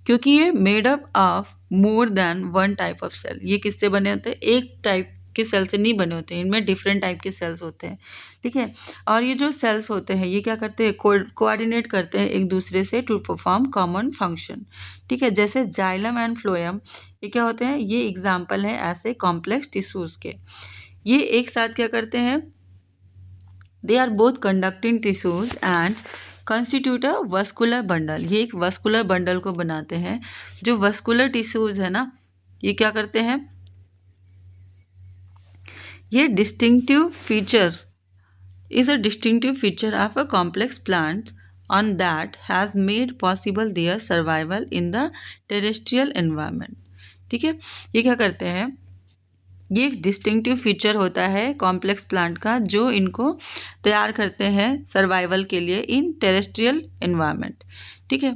क्योंकि ये made up of more than one type of cell. ये किससे बने होते हैं, एक टाइप के सेल से नहीं बने होते हैं, इनमें डिफरेंट टाइप के सेल्स होते हैं, ठीक है। और ये जो सेल्स होते हैं ये क्या करते हैं, कोऑर्डिनेट करते हैं एक दूसरे से टू परफॉर्म कॉमन फंक्शन, ठीक है। जैसे जाइलम एंड फ्लोएम, ये क्या होते हैं, ये एग्जाम्पल है ऐसे कॉम्प्लेक्स टिश्यूज के। ये एक साथ क्या करते हैं, they are both conducting tissues and constitute a vascular bundle. ये एक वस्कुलर बंडल को बनाते हैं। जो वस्कुलर टिश्यूज है ना, ये क्या करते हैं, ये distinctive features is a distinctive feature of a complex plant on that has made possible their survival in the terrestrial environment, ठीक है। ये क्या करते हैं, ये एक डिस्टिंक्टिव फीचर होता है कॉम्प्लेक्स प्लांट का जो इनको तैयार करते हैं सर्वाइवल के लिए इन टेरेस्ट्रियल एनवायरनमेंट, ठीक है।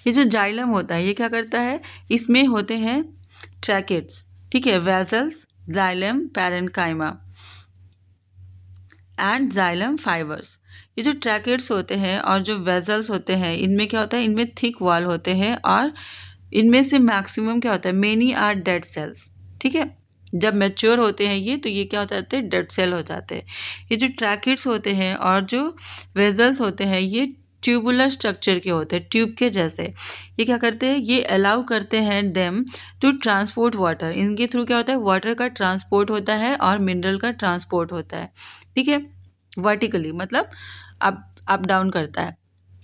ये जो जाइलम होता है ये क्या करता है, इसमें होते हैं ट्रैकेट्स, ठीक है, vessels, xylem parenchyma and xylem fibres. ये जो ट्रैकेट्स होते हैं और जो वेसल्स होते हैं इनमें क्या होता है, इनमें थिक वॉल होते हैं और इनमें से मैक्सिमम क्या होता है, मेनी आर डेड सेल्स, ठीक है। जब मैच्योर होते हैं ये तो ये क्या हो जाते हैं, डेड सेल हो जाते हैं। ये जो ट्रैकेट्स होते हैं और जो वेसल्स होते हैं ये ट्यूबुलर स्ट्रक्चर के होते हैं, ट्यूब के जैसे। ये क्या करते हैं, ये अलाउ करते हैं देम टू ट्रांसपोर्ट वाटर। इनके थ्रू क्या होता है, वाटर का ट्रांसपोर्ट होता है और मिनरल का ट्रांसपोर्ट होता है, ठीक है। वर्टिकली मतलब अप डाउन करता है,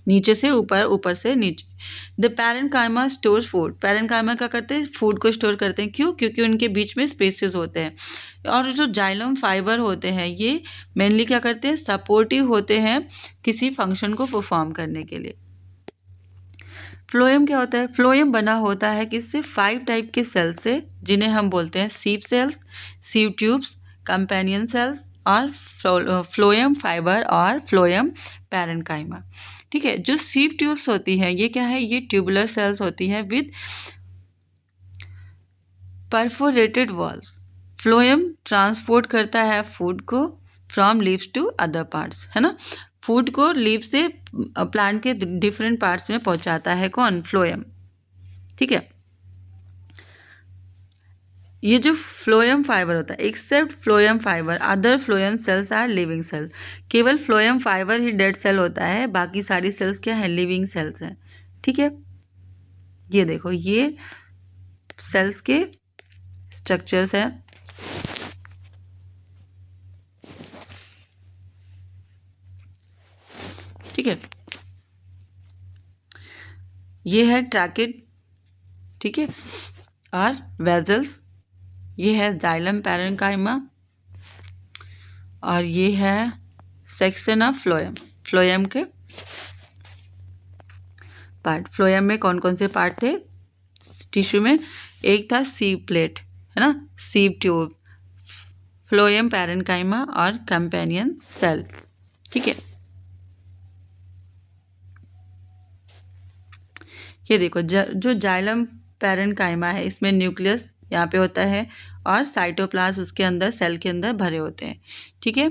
नीचे से ऊपर, ऊपर से नीचे। The parenchyma stores food. Parenchyma क्या करते हैं, फूड को स्टोर करते हैं, क्यों, क्योंकि उनके बीच में स्पेसेस होते हैं। और जो जाइलम फाइबर होते हैं ये मेनली क्या करते हैं, सपोर्टिव होते हैं किसी फंक्शन को परफॉर्म करने के लिए। फ्लोएम क्या होता है, फ्लोएम बना होता है किससे, 5 टाइप के सेल से जिन्हें हम बोलते हैं sieve cells, sieve tubes, companion cells और फ्लोएम फाइबर और फ्लोएम पैरेन्काइमा, ठीक है। जो सीव ट्यूब्स होती है ये क्या है, ये ट्यूबुलर सेल्स होती है with perforated walls. Phloem transport करता है फूड को from leaves to other parts, है ना। फूड को लीव से प्लांट के डिफरेंट पार्ट्स में पहुंचाता है कौन, फ्लोएम, ठीक है। ये जो फ्लोएम फाइबर होता है, except phloem fibre other phloem cells are living cell. केवल फ्लोएम फाइबर ही डेड सेल होता है, बाकी सारी सेल्स क्या है, लिविंग सेल्स हैं, ठीक है। ये देखो ये सेल्स के स्ट्रक्चर्स हैं, ठीक है। ये है ट्रैकेट, ठीक है, और वेसल्स, ये है जाइलम पैरेन्काइमा और ये है सेक्शन ऑफ फ्लोएम, फ्लोएम के पार्ट। फ्लोएम में कौन कौन से पार्ट थे टिश्यू में, एक था सीव प्लेट, है ना, सीव ट्यूब, फ्लोएम पैरेन्काइमा और कंपेनियन सेल। ठीक है, ये देखो जो जाइलम पैरेन्काइमा है इसमें न्यूक्लियस यहाँ पे होता है और साइटोप्लाज्म उसके अंदर सेल के अंदर भरे होते हैं। ठीक है,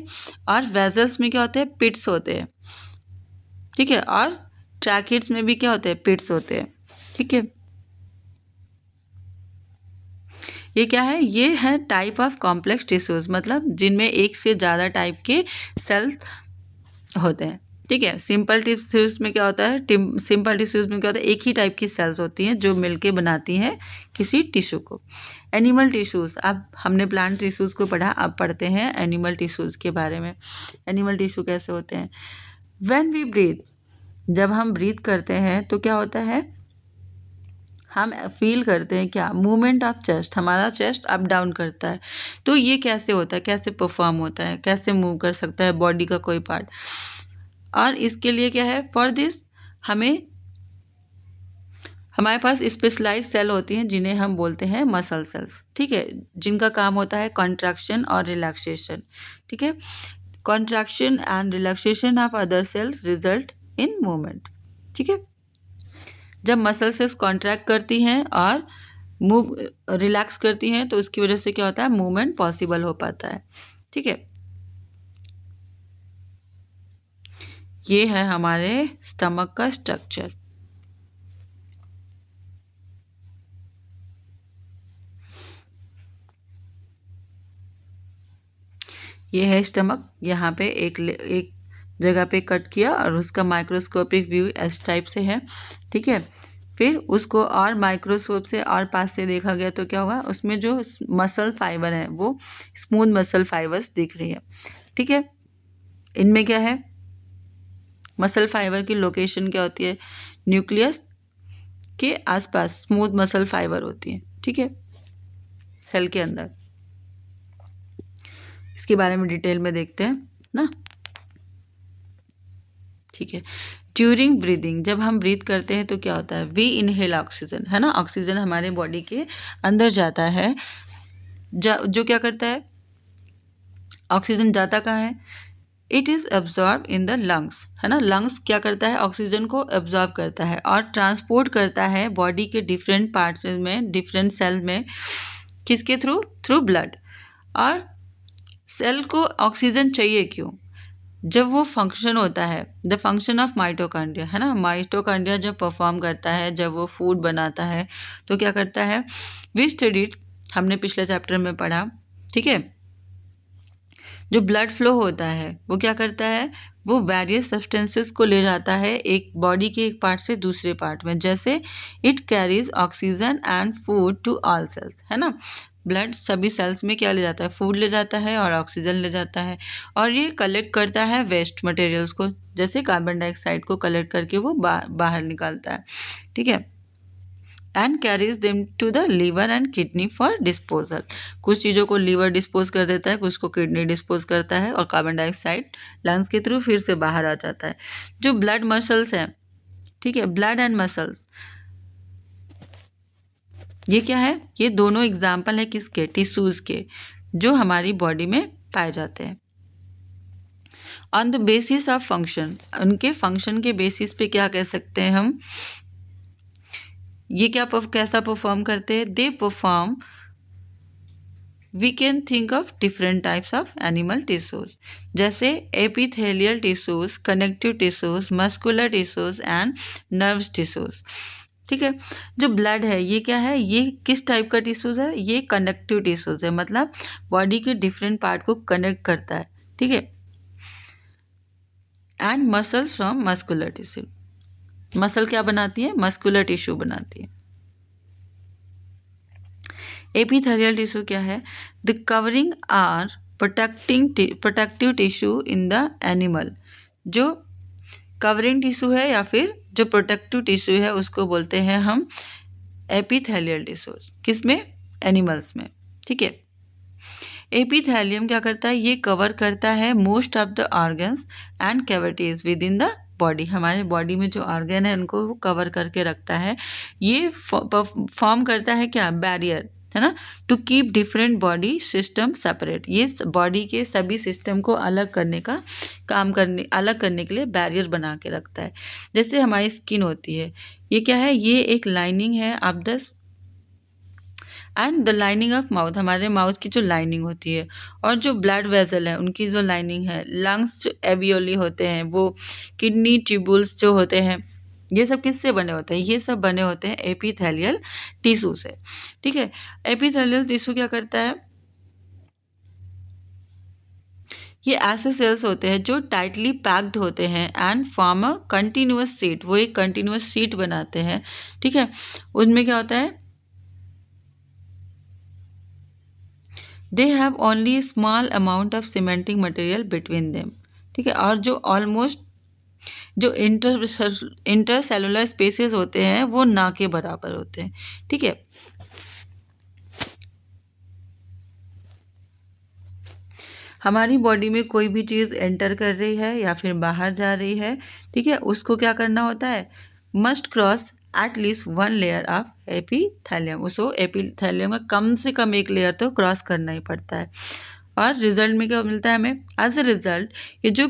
और वेजल्स में क्या होते हैं, पिट्स होते हैं। ठीक है, और ट्रैकिड्स में भी क्या होते हैं, पिट्स होते हैं। ठीक है, ये क्या है, ये है टाइप ऑफ कॉम्प्लेक्स टिश्यूज, मतलब जिनमें एक से ज़्यादा टाइप के सेल्स होते हैं। ठीक है, सिंपल टिश्यूज में क्या होता है, सिंपल टिश्यूज में क्या होता है, एक ही टाइप की सेल्स होती हैं जो मिलके बनाती हैं किसी टिश्यू को। एनिमल टिश्यूज, अब हमने प्लांट टिश्यूज को पढ़ा, अब पढ़ते हैं एनिमल टिश्यूज के बारे में। एनिमल टिश्यू कैसे होते हैं, व्हेन वी ब्रीथ, जब हम ब्रीथ करते हैं तो क्या होता है, हम फील करते हैं क्या, मूवमेंट ऑफ चेस्ट, हमारा चेस्ट अप डाउन करता है। तो ये कैसे होता है, कैसे परफॉर्म होता है, कैसे मूव कर सकता है बॉडी का कोई पार्ट। और इसके लिए क्या है, फॉर दिस हमारे पास स्पेशलाइज्ड सेल होती हैं जिन्हें हम बोलते हैं मसल सेल्स। ठीक है, जिनका काम होता है कॉन्ट्रैक्शन और रिलैक्सेशन। ठीक है, contraction and relaxation of other sales result in movement. ठीक है, जब मसल सेल्स कॉन्ट्रैक्ट करती हैं और मूव रिलैक्स करती हैं तो उसकी वजह से क्या होता है, मूवमेंट पॉसिबल हो पाता है। ठीक है, ये है हमारे स्टमक का स्ट्रक्चर। ये है स्टमक, यहाँ पे एक जगह पे कट किया और उसका माइक्रोस्कोपिक व्यू इस टाइप से है। ठीक है, फिर उसको और माइक्रोस्कोप से और पास से देखा गया तो क्या हुआ, उसमें जो मसल फाइबर है वो स्मूथ मसल फाइबर्स दिख रही है। ठीक है, इनमें क्या है, मसल फाइबर की लोकेशन क्या होती है, न्यूक्लियस के आसपास स्मूथ मसल फाइबर होती है। ठीक है, सेल के अंदर, इसके बारे में डिटेल में देखते हैं ना। ठीक है, ड्यूरिंग ब्रीदिंग, जब हम ब्रीथ करते हैं तो क्या होता है, वी इनहेल ऑक्सीजन, है ना, ऑक्सीजन हमारे बॉडी के अंदर जाता है। जो क्या करता है, ऑक्सीजन जाता कहाँ है, it is absorb in the lungs, है ना, लंग्स क्या करता है, ऑक्सीजन को एब्जॉर्ब करता है और ट्रांसपोर्ट करता है बॉडी के डिफरेंट पार्ट्स में, डिफरेंट सेल में, किसके थ्रू, थ्रू ब्लड। और सेल को ऑक्सीजन चाहिए क्यों, जब वो फंक्शन होता है, द फंक्शन ऑफ माइटोकॉन्ड्रिया, है ना, माइटोकॉन्ड्रिया जब परफॉर्म करता है, जब वो फूड बनाता है तो क्या करता है, वी स्टडीड, हमने पिछले चैप्टर में पढ़ा। ठीक है, जो ब्लड फ्लो होता है वो क्या करता है, वो वेरियस सब्सटेंसेस को ले जाता है एक बॉडी के एक पार्ट से दूसरे पार्ट में, जैसे it carries oxygen and food to all cells, है ना, ब्लड सभी सेल्स में क्या ले जाता है, फूड ले जाता है और ऑक्सीजन ले जाता है। और ये कलेक्ट करता है वेस्ट मटेरियल्स को, जैसे कार्बन डाइऑक्साइड को कलेक्ट करके वो बाहर निकालता है। ठीक है, and carries them to the liver and kidney for disposal, कुछ चीज़ों को लीवर डिस्पोज कर देता है, कुछ को किडनी डिस्पोज करता है और कार्बन डाइऑक्साइड लंग्स के थ्रू फिर से बाहर आ जाता है। जो ब्लड मसल्स हैं, ठीक है, ब्लड एंड मसल्स, ये क्या है, ये दोनों एग्जाम्पल है किसके, टिश्यूज के, जो हमारी बॉडी में पाए जाते हैं। On the basis of function, उनके फंक्शन के बेसिस पे क्या कह सकते हैं हम, ये क्या कैसा परफॉर्म करते हैं, they perform, we can think of different types of animal tissues, जैसे epithelial tissues, connective tissues, muscular tissues and nerves tissues. ठीक है, जो ब्लड है ये क्या है, ये किस टाइप का टिश्यूज है, ये कनेक्टिव टिश्यूज है, मतलब बॉडी के डिफरेंट पार्ट को कनेक्ट करता है। ठीक है, and muscles from muscular tissue, muscle क्या बनाती है, मस्कुलर टिश्यू बनाती है। एपिथेलियल टिश्यू क्या है, the covering or protective tissue in the animal, जो कवरिंग टिश्यू है या फिर जो प्रोटेक्टिव टिश्यू है उसको बोलते हैं हम एपिथेलियल टिश्यूज, किसमें, एनिमल्स में। ठीक है, एपिथेलियम क्या करता है, ये कवर करता है most of the organs and cavities with in the body, हमारे बॉडी में जो ऑर्गन है उनको वो कवर करके रखता है। ये फॉर्म करता है क्या, बैरियर, है ना, to keep different body system separate. ये बॉडी के सभी सिस्टम को अलग करने का अलग करने के लिए बैरियर बना के रखता है। जैसे हमारी स्किन होती है, ये क्या है, ये एक लाइनिंग है of the end the lining of mouth, हमारे माउथ की जो लाइनिंग होती है, और जो ब्लड वेसल है उनकी जो लाइनिंग है, लंग्स जो एवियोली होते हैं, वो किडनी ट्यूबुल्स जो होते हैं, ये सब किससे बने होते हैं, ये सब बने होते हैं एपिथेलियल टिश्यू से। ठीक है, एपिथेलियल टिश्यू क्या करता है, ये ऐसे सेल्स होते हैं जो टाइटली पैक्ड होते हैं and form a continuous sheet, वो एक कंटिन्यूअस शीट बनाते हैं। ठीक है, उनमें क्या होता है, they have only small amount of cementing material between them. ठीक है, और जो ऑलमोस्ट जो इंटरसेलुलर स्पेसेस होते हैं वो ना के बराबर होते हैं। ठीक है, हमारी बॉडी में कोई भी चीज़ एंटर कर रही है या फिर बाहर जा रही है, ठीक है, उसको क्या करना होता है, must cross at least one layer of epithelium, उसको एपिथेलियम का कम से कम एक लेयर तो क्रॉस करना ही पड़ता है। और रिजल्ट में क्या मिलता है हमें, एज अ रिजल्ट ये जो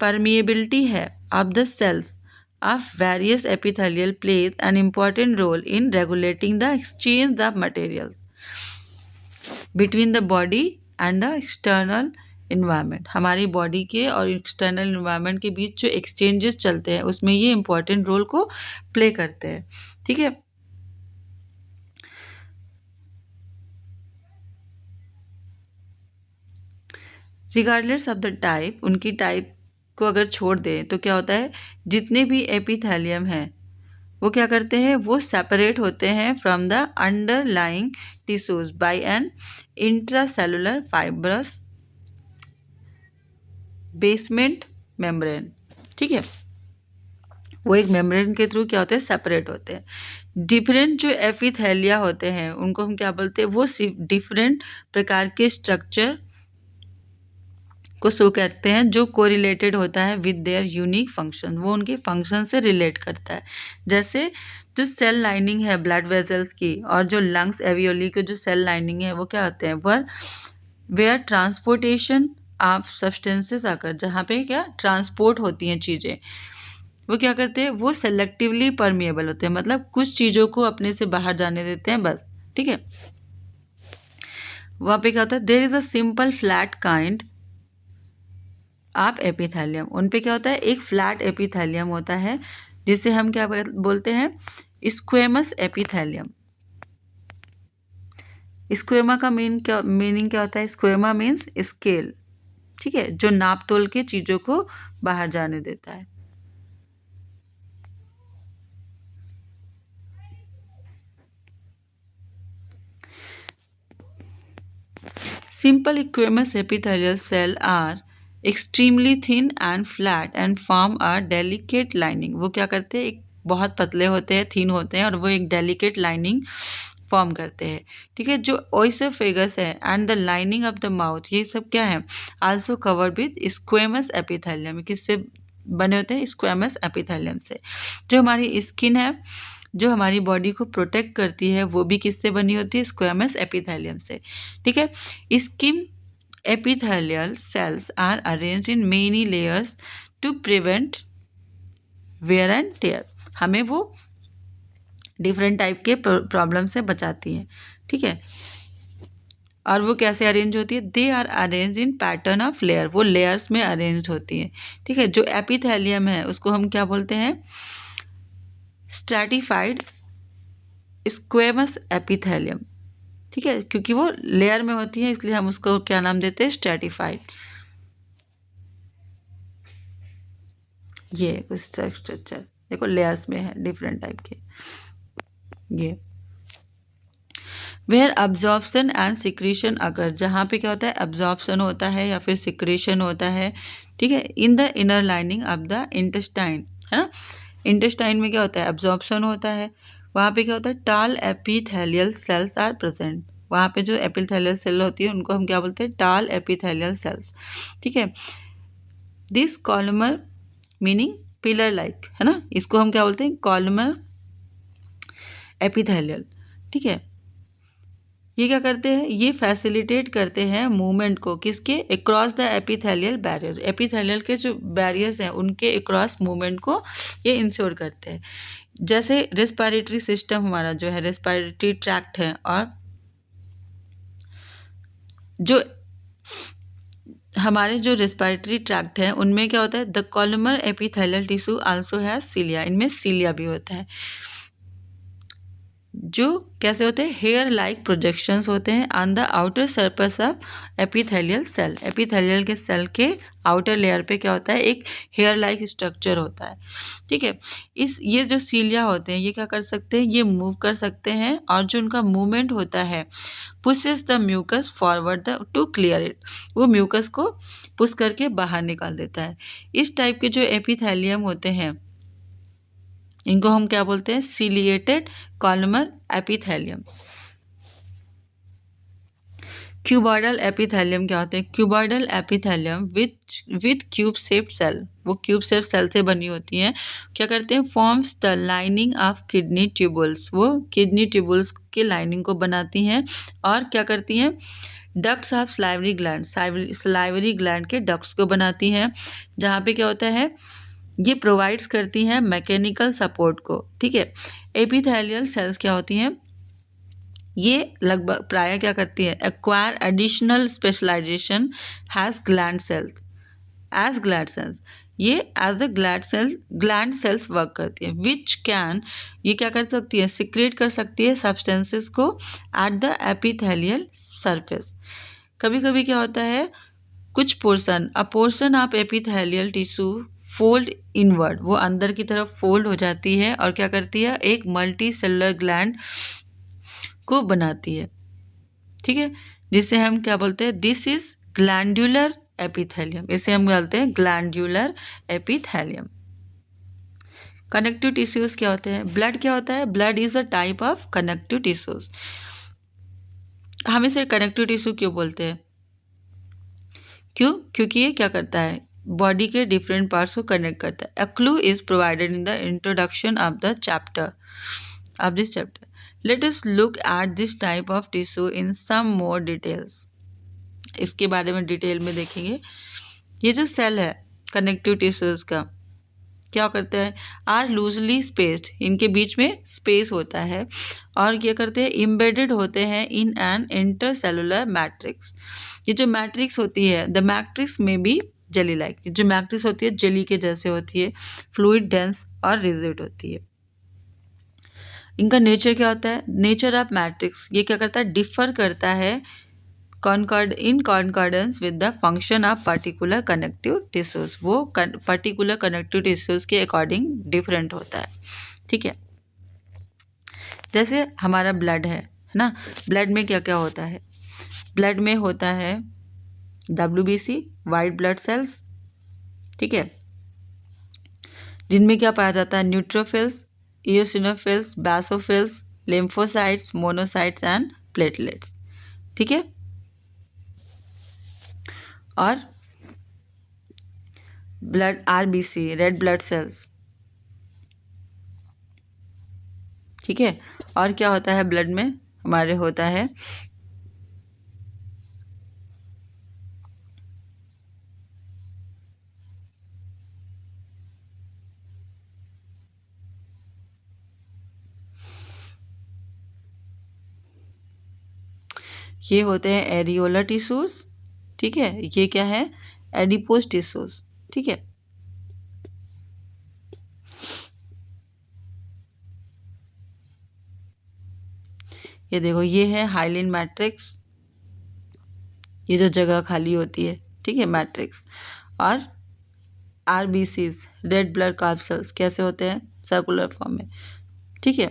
परमिएबिलिटी है of the cells of various epithelial plays an important role in regulating the exchange of materials between the body and the external environment। हमारी बॉडी के और एक्सटर्नल इन्वायरमेंट के बीच जो एक्सचेंजेस चलते हैं उसमें ये इंपॉर्टेंट रोल को प्ले करते हैं। ठीक है, रिगार्डलेस ऑफ द टाइप, उनकी टाइप को अगर छोड़ दें तो क्या होता है, जितने भी एपिथेलियम हैं वो क्या करते हैं, वो सेपरेट होते हैं from the underlying tissues by an intracellular fibrous basement membrane. ठीक है, वो एक मेम्ब्रेन के थ्रू क्या होते हैं, सेपरेट होते हैं। डिफरेंट जो एपिथेलिया होते हैं उनको हम क्या बोलते हैं, वो डिफरेंट प्रकार के स्ट्रक्चर को शो करते हैं जो कोरिलेटेड होता है विद देयर यूनिक फंक्शन, वो उनके फंक्शन से रिलेट करता है। जैसे जो सेल लाइनिंग है ब्लड वेसल्स की और जो लंग्स एवियोली की जो सेल लाइनिंग है वो क्या होते हैं, वह वेयर ट्रांसपोर्टेशन ऑफ सब्सटेंसेस आकर, जहाँ पे क्या ट्रांसपोर्ट होती हैं चीज़ें, वो क्या करते हैं, वो सेलेक्टिवली परमिएबल होते हैं, मतलब कुछ चीज़ों को अपने से बाहर जाने देते हैं बस। ठीक है, वहाँ पे क्या होता है, there is a simple flat kind of epithelium, उन पे क्या होता है, एक फ्लैट एपिथेलियम होता है जिसे हम क्या बोलते हैं, स्क्वेमस एपिथेलियम। स्क्वेमा का मीनिंग क्या होता है, स्क्वेमा मीन्स स्केल। ठीक है, जो नाप तोल के चीज़ों को बाहर जाने देता है। Simple squamous epithelial cell are extremely thin and flat and form a delicate lining। वो क्या करते हैं, एक बहुत पतले होते हैं, थिन होते हैं और वो एक डेलिकेट लाइनिंग फॉर्म करते हैं। ठीक है, जो ओइसोफेगस है and the lining of the mouth, ये सब क्या है, also covered with squamous epithelium. किससे बने होते हैं, स्क्वेमस एपिथेलियम से। जो हमारी स्किन है, जो हमारी बॉडी को प्रोटेक्ट करती है, वो भी किससे बनी होती है, स्क्वेमस एपिथेलियम से। ठीक है, skin epithelial cells are arranged in many layers to prevent wear and tear। हमें वो डिफरेंट टाइप के प्रॉब्लम से बचाती है। ठीक है, और वो कैसे अरेंज होती है, they are arrange in pattern of layer, वो लेयर्स में अरेंज होती है। ठीक है, जो एपिथेलियम है उसको हम क्या बोलते हैं, स्ट्रैटिफाइड स्क्वेमस एपिथेलियम। ठीक है, क्योंकि वो लेयर में होती है इसलिए हम उसको क्या नाम देते हैं, स्ट्रैटिफाइड। ये कुछ स्ट्रक्चर देखो लेयर्स में है डिफरेंट टाइप के। ये वेयर अब्जॉर्प्शन एंड सिक्रीशन अगर, जहाँ पे क्या होता है, अब्जॉर्प्शन होता है या फिर सिक्रीशन होता है। ठीक है, in the inner lining of the intestine, है ना, इंटेस्टाइन में क्या होता है, अब्जॉर्प्शन होता है। वहाँ पे क्या होता है, टाल एपिथेलियल सेल्स आर प्रेजेंट, वहाँ पे जो एपिथेलियल सेल होती है उनको हम क्या बोलते हैं, टाल एपिथेलियल सेल्स। ठीक है, this columnar meaning pillar like, है ना, इसको हम क्या बोलते हैं, कॉलमर एपिथेलियल। ठीक है, ये क्या करते हैं, ये फैसिलिटेट करते हैं मूवमेंट को, किसके, across the epithelial barrier, epithelial के जो बैरियर्स हैं उनके अक्रॉस मूवमेंट को ये इंश्योर करते हैं। जैसे रेस्पिरेटरी सिस्टम हमारा जो है, रेस्पिरेटरी ट्रैक्ट है, और जो हमारे जो रेस्पिरेटरी ट्रैक्ट है उनमें क्या होता है, the columnar epithelial tissue also has cilia, इनमें सीलिया भी होता है, जो कैसे होते हैं, हेयर लाइक प्रोजेक्शंस होते हैं on the outer surface of epithelial cell, epithelial के सेल के आउटर लेयर पे क्या होता है, एक हेयर लाइक स्ट्रक्चर होता है, ठीक है। ये जो सीलिया होते हैं ये क्या कर सकते हैं, ये मूव कर सकते हैं, और जो उनका मूवमेंट होता है pushes the mucus forward to clear it, वो म्यूकस को पुश करके बाहर निकाल देता है। इस टाइप के जो एपिथेलियम होते हैं इनको हम क्या बोलते हैं, ciliated columnar epithelium. Cuboidal epithelium क्या होते हैं, cuboidal epithelium with cube shaped cell, वो क्यूब शेप सेल से बनी होती हैं, क्या करते हैं, forms the lining of kidney tubules, वो किडनी ट्यूबुल्स के लाइनिंग को बनाती हैं, और क्या करती हैं, ducts of salivary gland, salivary gland के डक्ट्स को बनाती हैं, जहाँ पे क्या होता है, ये प्रोवाइड्स करती हैं मैकेनिकल सपोर्ट को, ठीक है। एपिथेलियल सेल्स क्या होती हैं, ये लगभग प्राय क्या करती है, acquire additional specialisation has gland cells, as gland cells, ये as the gland cells work करती है, विच कैन, ये क्या कर सकती है, सिक्रेट कर सकती है सब्सटेंसेस को एट द एपिथेलियल सरफेस। कभी कभी क्या होता है, कुछ portion, a portion of epithelial tissue fold inward, वो अंदर की तरफ फोल्ड हो जाती है, और क्या करती है, एक मल्टी सेलुलर ग्लैंड को बनाती है, ठीक है, जिसे हम क्या बोलते हैं, दिस इज ग्लैंडुलर एपिथेलियम, इसे हम बोलते हैं ग्लैंडुलर एपिथेलियम। कनेक्टिव टिश्यूज क्या होते हैं, ब्लड क्या होता है, blood is a type of connective tissues. हम इसे कनेक्टिव टिश्यू क्यों बोलते हैं, क्यों, क्योंकि ये क्या करता है, बॉडी के डिफरेंट पार्ट्स को कनेक्ट करता है। A clue is provided in the introduction of the chapter of this chapter. Let us look at this type of tissue in some more details, इसके बारे में डिटेल में देखेंगे। ये जो सेल है कनेक्टिव टिश्यूज का, क्या करते हैं, आर लूजली स्पेस्ड, इनके बीच में स्पेस होता है, और क्या करते हैं, इम्बेडेड होते हैं इन एन इंटरसेलुलर मैट्रिक्स। ये जो मैट्रिक्स होती है, द मैट्रिक्स में भी जेली लाइक, जो मैट्रिक्स होती है जेली के जैसे होती है, फ्लूइड, डेंस और रिजिड होती है। इनका नेचर क्या होता है, नेचर ऑफ मैट्रिक्स, ये क्या करता है, डिफर करता है in concordance with the function of particular connective tissues, वो पर्टिकुलर कनेक्टिव टिश्यूज के अकॉर्डिंग डिफरेंट होता है, ठीक है। जैसे हमारा ब्लड है ना, ब्लड में क्या क्या होता है, ब्लड में होता है WBC, वाइट ब्लड सेल्स, ठीक है, जिनमें क्या पाया जाता है, neutrophils, eosinophils, basophils, lymphocytes, monocytes and platelets, ठीक है। और blood RBC, red blood cells, ठीक है। और क्या होता है ब्लड में हमारे, होता है ये होते हैं एरियोलर टिश्यूज, ठीक है, ये क्या है, एडिपोज टिश्यूज, ठीक है। ये देखो, ये है हाइलिन मैट्रिक्स, ये जो जगह खाली होती है, ठीक है, मैट्रिक्स। और RBCs, रेड ब्लड कॉर्पसेल्स, कैसे होते हैं, सर्कुलर फॉर्म में, ठीक है।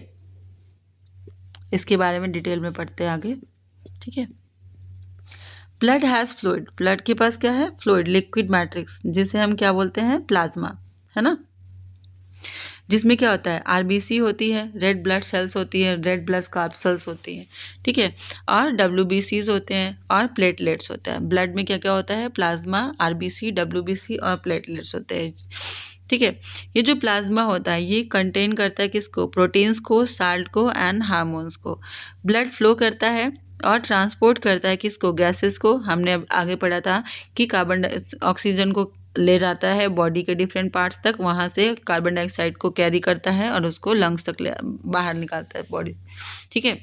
इसके बारे में डिटेल में पढ़ते हैं आगे, ठीक है। ब्लड हैज़ फ्लूइड, ब्लड के पास क्या है, फ्लूइड, लिक्विड मैट्रिक्स, जिसे हम क्या बोलते हैं, प्लाज्मा, है ना, जिसमें क्या होता है, RBC होती है, रेड ब्लड सेल्स होती है, रेड ब्लड कॉर्पसेल्स होती हैं, ठीक है, और WBCs होते हैं, और प्लेटलेट्स होता है। ब्लड में क्या क्या होता है, प्लाज्मा, RBC, WBC और प्लेटलेट्स होते हैं, ठीक है। ये जो प्लाज्मा होता है ये कंटेन करता है किसको, प्रोटीन्स को, साल्ट को एंड हार्मोन्स को। ब्लड फ्लो करता है और ट्रांसपोर्ट करता है किसको, गैसेस को। हमने अब आगे पढ़ा था कि ऑक्सीजन को ले जाता है बॉडी के डिफरेंट पार्ट्स तक, वहाँ से कार्बन डाइऑक्साइड को कैरी करता है और उसको लंग्स तक बाहर निकालता है बॉडी से, ठीक है।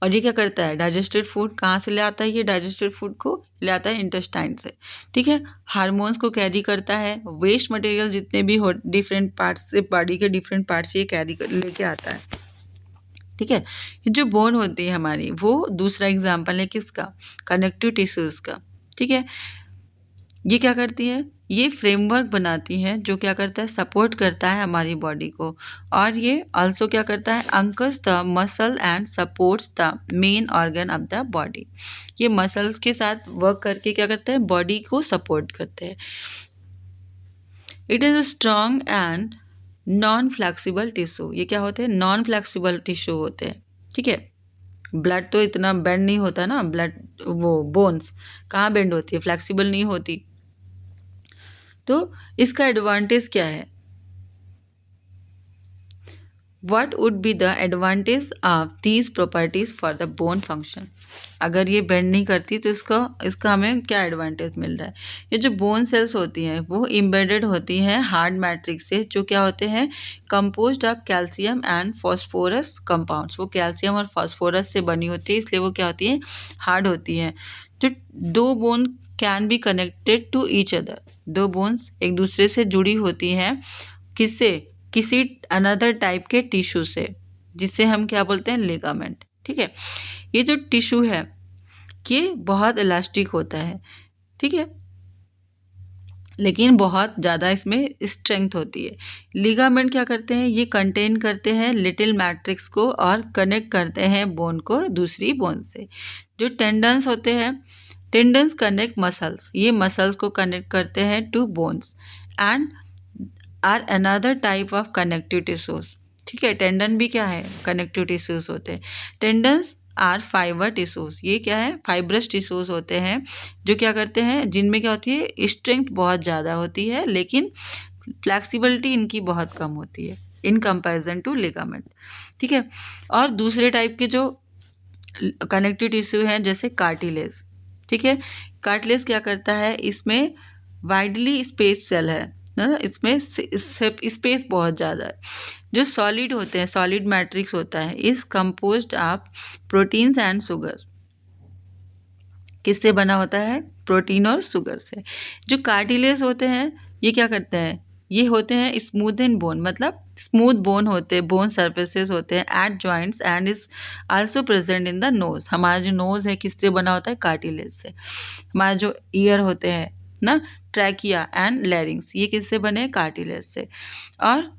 और ये क्या करता है, डाइजेस्टेड फूड कहाँ से ले आता है, ये डाइजेस्टेड फूड को ले आता है इंटेस्टाइन से, ठीक है। हार्मोन्स को कैरी करता है, वेस्ट मटेरियल जितने भी हो डिफरेंट पार्ट्स से, बॉडी के डिफरेंट पार्ट्स से ये कैरी कर लेके आता है, ठीक है। ये जो बोन होती है हमारी, वो दूसरा एग्जाम्पल है किसका, कनेक्टिव टिश्यूज का, ठीक है। ये क्या करती है, ये फ्रेमवर्क बनाती है जो क्या करता है, सपोर्ट करता है हमारी बॉडी को। और ये आल्सो क्या करता है, anchors the muscle and supports the main organ of the body. ये मसल्स के साथ वर्क करके क्या करते हैं, बॉडी को सपोर्ट करते हैं। It is a strong and non flexible tissue. ये क्या होते हैं, नॉन फ्लेक्सिबल टिश्यू होते हैं, ठीक है। ब्लड तो इतना बेंड नहीं होता ना, ब्लड वो बोन्स कहाँ बेंड होती है, फ्लेक्सिबल नहीं होती। तो इसका एडवांटेज क्या है, what would be the advantage of these properties for the bone function. अगर ये बेंड नहीं करती तो इसका हमें क्या एडवांटेज मिल रहा है। ये जो बोन सेल्स होती हैं वो इम्बेडेड होती हैं हार्ड मैट्रिक्स से, जो क्या होते हैं, composed of calcium and phosphorus compounds. वो कैल्शियम और फॉस्फोरस से बनी होती है, इसलिए वो क्या होती है, हार्ड होती हैं। जो दो bone can be connected to each other, दो बोन्स एक दूसरे से जुड़ी होती हैं, किससे, किसी अनदर टाइप के टिश्यू से, जिसे हम क्या बोलते हैं, लिगामेंट, ठीक है। ये जो टिश्यू है ये बहुत इलास्टिक होता है, ठीक है, लेकिन बहुत ज़्यादा इसमें स्ट्रेंथ होती है। लिगामेंट क्या करते हैं, ये कंटेन करते हैं लिटिल मैट्रिक्स को और कनेक्ट करते हैं बोन को दूसरी बोन से। जो टेंडन्स होते हैं, टेंडन्स कनेक्ट मसल्स, ये मसल्स को कनेक्ट करते हैं to bones and are another type of connective tissues, ठीक है। टेंडन भी क्या है, कनेक्टिव टिश्यूज होते हैं। टेंडन्स आर फाइबर टिश्यूज, ये क्या है, फाइब्रस टिश्यूज होते हैं, जो क्या करते हैं, जिनमें क्या होती है, स्ट्रेंथ बहुत ज़्यादा होती है लेकिन फ्लैक्सिबिलिटी इनकी बहुत कम होती है इन कंपैरिजन टू लिगामेंट, ठीक है। और दूसरे टाइप के जो कनेक्टिव टिश्यू हैं जैसे कार्टिलेज, ठीक है। कार्टिलेज क्या करता है, इसमें वाइडली स्पेस सेल है ना, इसमें स्पेस बहुत ज़्यादा है। जो सॉलिड होते हैं, सॉलिड मैट्रिक्स होता है, is composed of proteins and sugar. किससे बना होता है, प्रोटीन और शुगर से। जो कार्टिलेज होते हैं ये क्या करते हैं, ये होते हैं स्मूथ एंड बोन, मतलब स्मूथ बोन होते हैं, बोन सर्फेसेस होते हैं at joints and is also present in the nose. हमारा जो नोज है किससे बना होता है, कार्टिलेज से। हमारा जो ईयर होते हैं ना, ट्रैकिया एंड लैरिंग्स, ये किससे बने हैं, कार्टिलेज से। और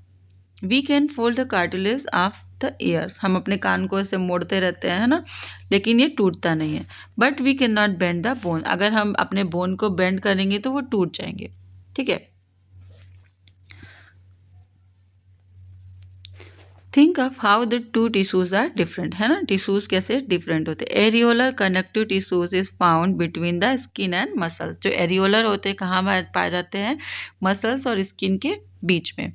we can fold the cartilage of the ears, हम अपने कान को ऐसे मोड़ते रहते हैं, है ना, लेकिन ये टूटता नहीं है। But we can not bend the bone, अगर हम अपने बोन को बेंड करेंगे तो वो टूट जाएंगे, ठीक है। Think of how the two tissues are different, है ना, टिश्यूज कैसे डिफरेंट होते हैं। Areolar connective tissues is found between the skin and muscles. जो एरियोलर होते हैं कहाँ पाए जाते हैं, मसल्स और स्किन के बीच में।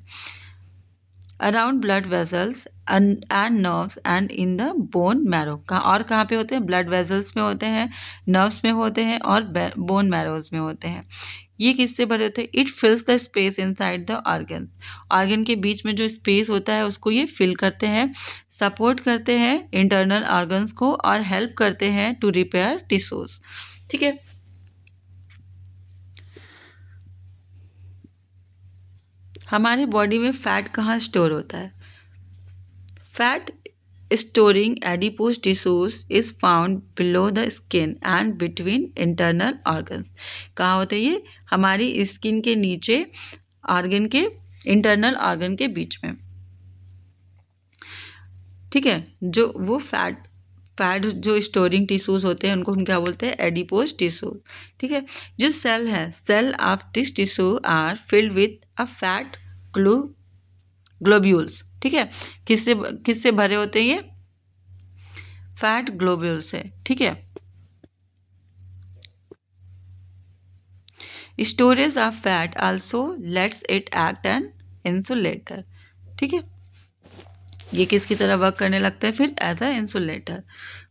Around blood vessels and nerves and in the bone marrow, कहाँ पे होते हैं, ब्लड वेजल्स में होते हैं, नर्व्स में होते हैं और बोन मैरोज में होते हैं। ये किससे भरे होते हैं, it फिल्स the space inside the organ, organ के बीच में जो स्पेस होता है उसको ये फिल करते हैं, सपोर्ट करते हैं इंटरनल ऑर्गन्स को और हेल्प करते हैं टू रिपेयर टिश्यूज, ठीक है। हमारे बॉडी में फैट कहाँ स्टोर होता है, fat storing adipose tissues is found below the skin and between internal organs। कहाँ होते हैं ये, हमारी स्किन के नीचे, ऑर्गन के इंटरनल ऑर्गन के बीच में, ठीक है। जो वो फैट जो स्टोरिंग टिश्यूज होते हैं उनको हम क्या बोलते हैं, एडिपोज टिश्यूज, ठीक है। जो सेल है, cell of this tissue are filled with a fat globules, ठीक है। किससे भरे होते हैं ये, फैट ग्लोब्यूल्स से, ठीक है। Storage of fat also let's it act an insulator, ठीक है। ये किसकी तरह वर्क करने लगता है फिर, as a insulator.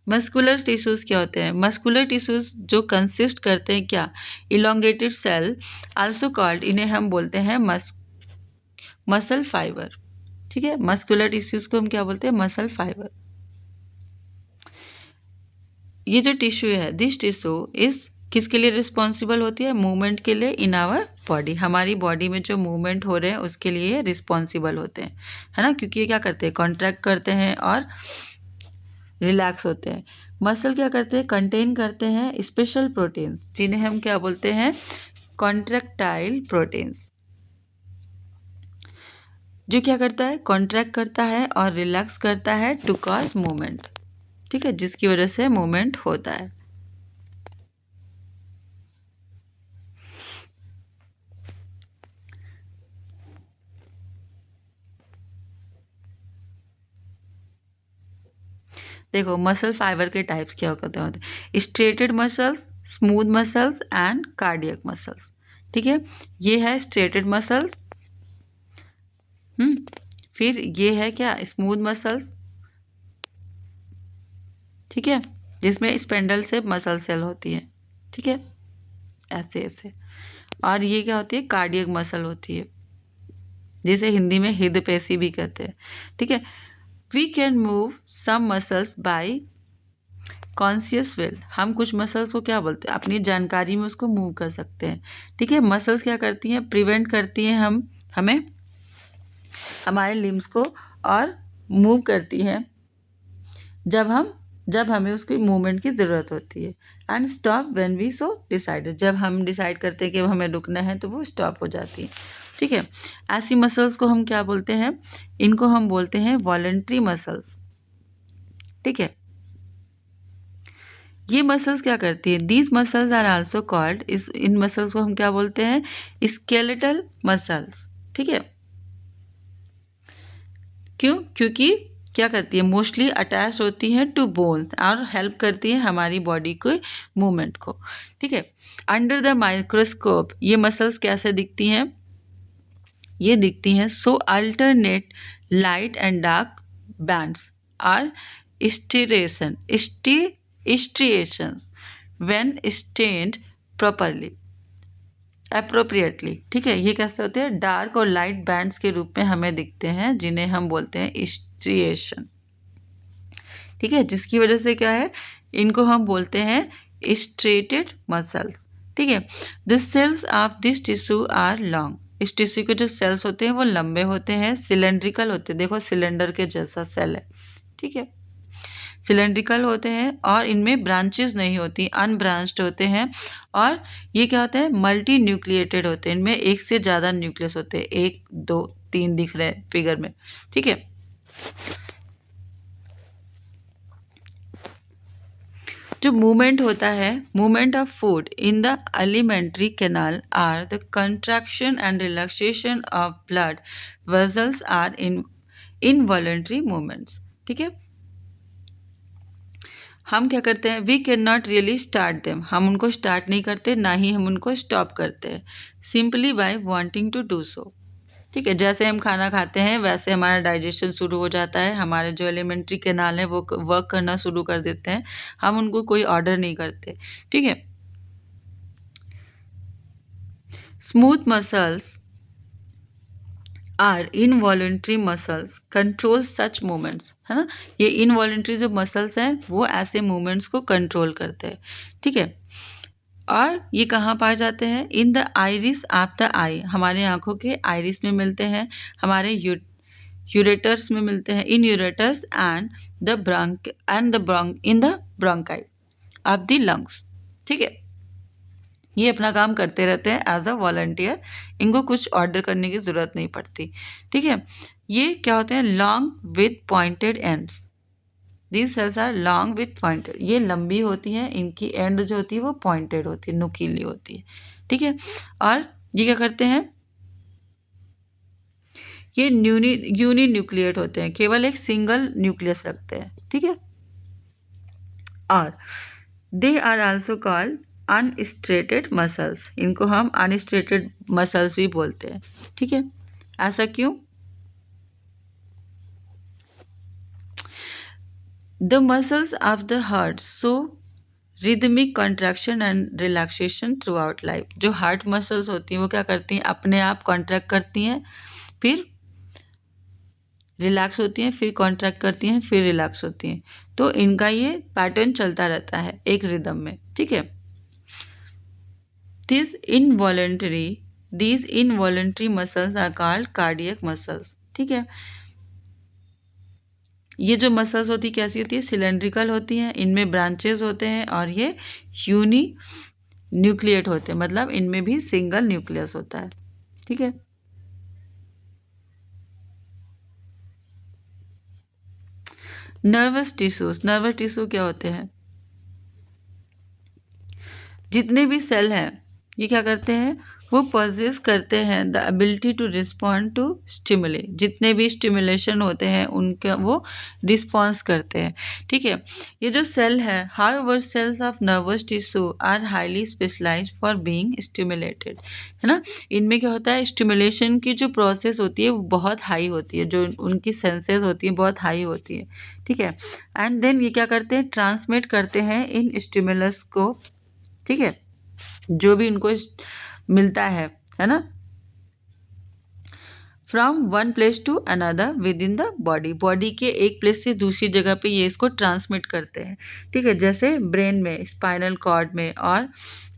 Muscular tissues क्या होते हैं? मस्कुलर टिश्यूज़ जो कंसिस्ट करते हैं क्या? इलोंगेटेड सेल, आल्सो कॉल्ड, इन्हें हम बोलते हैं मसल फाइबर। ठीक है, मस्कुलर टिश्यूज़ को हम क्या बोलते हैं? Muscle fibre. ये जो टिश्यू है, दिस टिश्यू इस किसके लिए रिस्पॉन्सिबल होती है? मूवमेंट के लिए इन आवर बॉडी। हमारी बॉडी में जो मूवमेंट हो रहे हैं उसके लिए रिस्पॉन्सिबल होते हैं, है ना? क्योंकि ये क्या करते हैं? कॉन्ट्रैक्ट करते हैं और रिलैक्स होते हैं। मसल क्या करते हैं? कंटेन करते हैं स्पेशल प्रोटीन्स, जिन्हें हम क्या बोलते हैं? Contractile proteins. जो क्या करता है? कॉन्ट्रैक्ट करता है और रिलैक्स करता है टू कॉज मूवमेंट। ठीक है, जिसकी वजह से मूवमेंट होता है। देखो, मसल फाइबर के टाइप्स क्या होते हैं? Striated muscles, smooth muscles and cardiac muscles. ठीक है, ये है स्ट्रेटेड मसल्स। फिर ये है क्या? Smooth muscles. ठीक है, जिसमें स्पेंडल से मसल सेल होती है। ठीक है, ऐसे ऐसे। और ये क्या होती है? कार्डियक मसल होती है, जिसे हिंदी में हृदय भी कहते हैं। ठीक है, we can move some muscles by conscious will. हम कुछ मसल्स को क्या बोलते हैं? अपनी जानकारी में उसको मूव कर सकते हैं। ठीक है, मसल्स क्या करती हैं? प्रिवेंट करती हैं हमें हमारे लिम्स को, और मूव करती हैं जब हमें उसकी मूवमेंट की ज़रूरत होती है। And stop when we so decided, जब हम डिसाइड करते हैं कि हमें रुकना है तो वो स्टॉप हो जाती है। ठीक है, ऐसी मसल्स को हम क्या बोलते हैं? इनको हम बोलते हैं वॉलंटरी मसल्स। ठीक है, ये मसल्स क्या करती है? These muscles are also called, इन मसल्स को हम क्या बोलते हैं? Skeletal muscles. ठीक है, क्यों? क्योंकि क्या करती है? मोस्टली अटैच होती हैं टू बोन्स और हेल्प करती है हमारी बॉडी के मूवमेंट को। ठीक है, अंडर द माइक्रोस्कोप ये मसल्स कैसे दिखती हैं? ये दिखती हैं so alternate light and dark bands or striations when stained properly appropriately. ठीक है, ये कैसे होते हैं? डार्क और लाइट बैंड्स के रूप में हमें दिखते हैं, जिन्हें हम बोलते हैं स्ट्रिएशन। ठीक है, जिसकी वजह से क्या है? इनको हम बोलते हैं स्ट्रेटेड मसल्स। ठीक है, the cells of this tissue are long. इस टिश्यू के जो सेल्स होते हैं वो लंबे होते हैं, सिलेंड्रिकल होते हैं। देखो, सिलेंडर के जैसा सेल है। ठीक है, सिलेंड्रिकल होते हैं और इनमें ब्रांचेस नहीं होती, अनब्रांच्ड होते हैं। और ये क्या होते हैं? मल्टी न्यूक्लिएटेड होते हैं। इनमें एक से ज़्यादा न्यूक्लियस होते हैं, 1 2 3 दिख रहे हैं फिगर में। ठीक है, जो मूवमेंट होता है, movement of food in the alimentary canal or the contraction and relaxation of blood vessels are involuntary movements. ठीक है, हम क्या करते हैं? We can not really start them, हम उनको स्टार्ट नहीं करते, ना ही हम उनको स्टॉप करते हैं, simply by wanting to do so. ठीक है, जैसे हम खाना खाते हैं वैसे हमारा डाइजेशन शुरू हो जाता है, हमारे जो एलिमेंट्री कैनाल है वो वर्क करना शुरू कर देते हैं, हम उनको कोई ऑर्डर नहीं करते। ठीक है, smooth muscles or involuntary muscles control such movements, है ना? ये इनवॉलंटरी जो मसल्स हैं वो ऐसे मूवमेंट्स को कंट्रोल करते हैं। ठीक है, और ये कहाँ पाए जाते हैं? In the iris of the eye, हमारे आंखों के आइरिस में मिलते हैं, हमारे यूरेटर्स में मिलते हैं, in ureters and the bronch in the bronchi of the lungs. ठीक है, ये अपना काम करते रहते हैं एज अ वॉलंटियर, इनको कुछ ऑर्डर करने की ज़रूरत नहीं पड़ती। ठीक है, ये क्या होते हैं? Long with pointed ends. These cells are long with pointed, ये लंबी होती हैं, इनकी एंड जो होती है वो पॉइंटेड होती है, नुकीली होती है। ठीक है, और ये क्या करते हैं? ये यूनी न्यूक्लिएट होते हैं, केवल एक सिंगल न्यूक्लियस रखते हैं। ठीक है, और they are also called unstriated muscles, इनको हम अनस्ट्रेटेड मसल्स भी बोलते हैं। ठीक है, ऐसा क्यों? The muscles of the heart so rhythmic contraction and relaxation through out life. जो हार्ट मसल्स होती हैं वो क्या करती हैं, अपने आप कॉन्ट्रैक्ट करती हैं, फिर रिलैक्स होती हैं, फिर कॉन्ट्रैक्ट करती हैं, फिर रिलैक्स होती हैं। तो इनका ये पैटर्न चलता रहता है एक रिदम में, ठीक है। These involuntary muscles are called cardiac muscles, ठीक है। ये जो मसल्स होती कैसी होती है, सिलेंड्रिकल होती हैं, इनमें ब्रांचेस होते हैं और ये यूनी न्यूक्लिएट होते हैं, मतलब इनमें भी सिंगल न्यूक्लियस होता है, ठीक है। नर्वस टिश्यू क्या होते हैं, जितने भी सेल हैं ये क्या करते हैं, वो पोजेस करते हैं the ability to respond to stimuli. जितने भी स्टिमुलेशन होते हैं उनका वो रिस्पॉन्स करते हैं, ठीक है। ये जो सेल है, however cells of nervous tissue are highly specialised for being stimulated, है ना। इनमें क्या होता है, स्टिमुलेशन की जो प्रोसेस होती है वो बहुत हाई होती है, जो उनकी सेंसेस होती है बहुत हाई होती है, ठीक है। एंड देन ये क्या करते हैं, ट्रांसमिट करते हैं इन स्टिमुलस को, ठीक है, जो भी उनको मिलता है ना, from one place to another within the body के एक प्लेस से दूसरी जगह पे ये इसको ट्रांसमिट करते हैं, ठीक है। जैसे ब्रेन में, स्पाइनल कॉर्ड में, और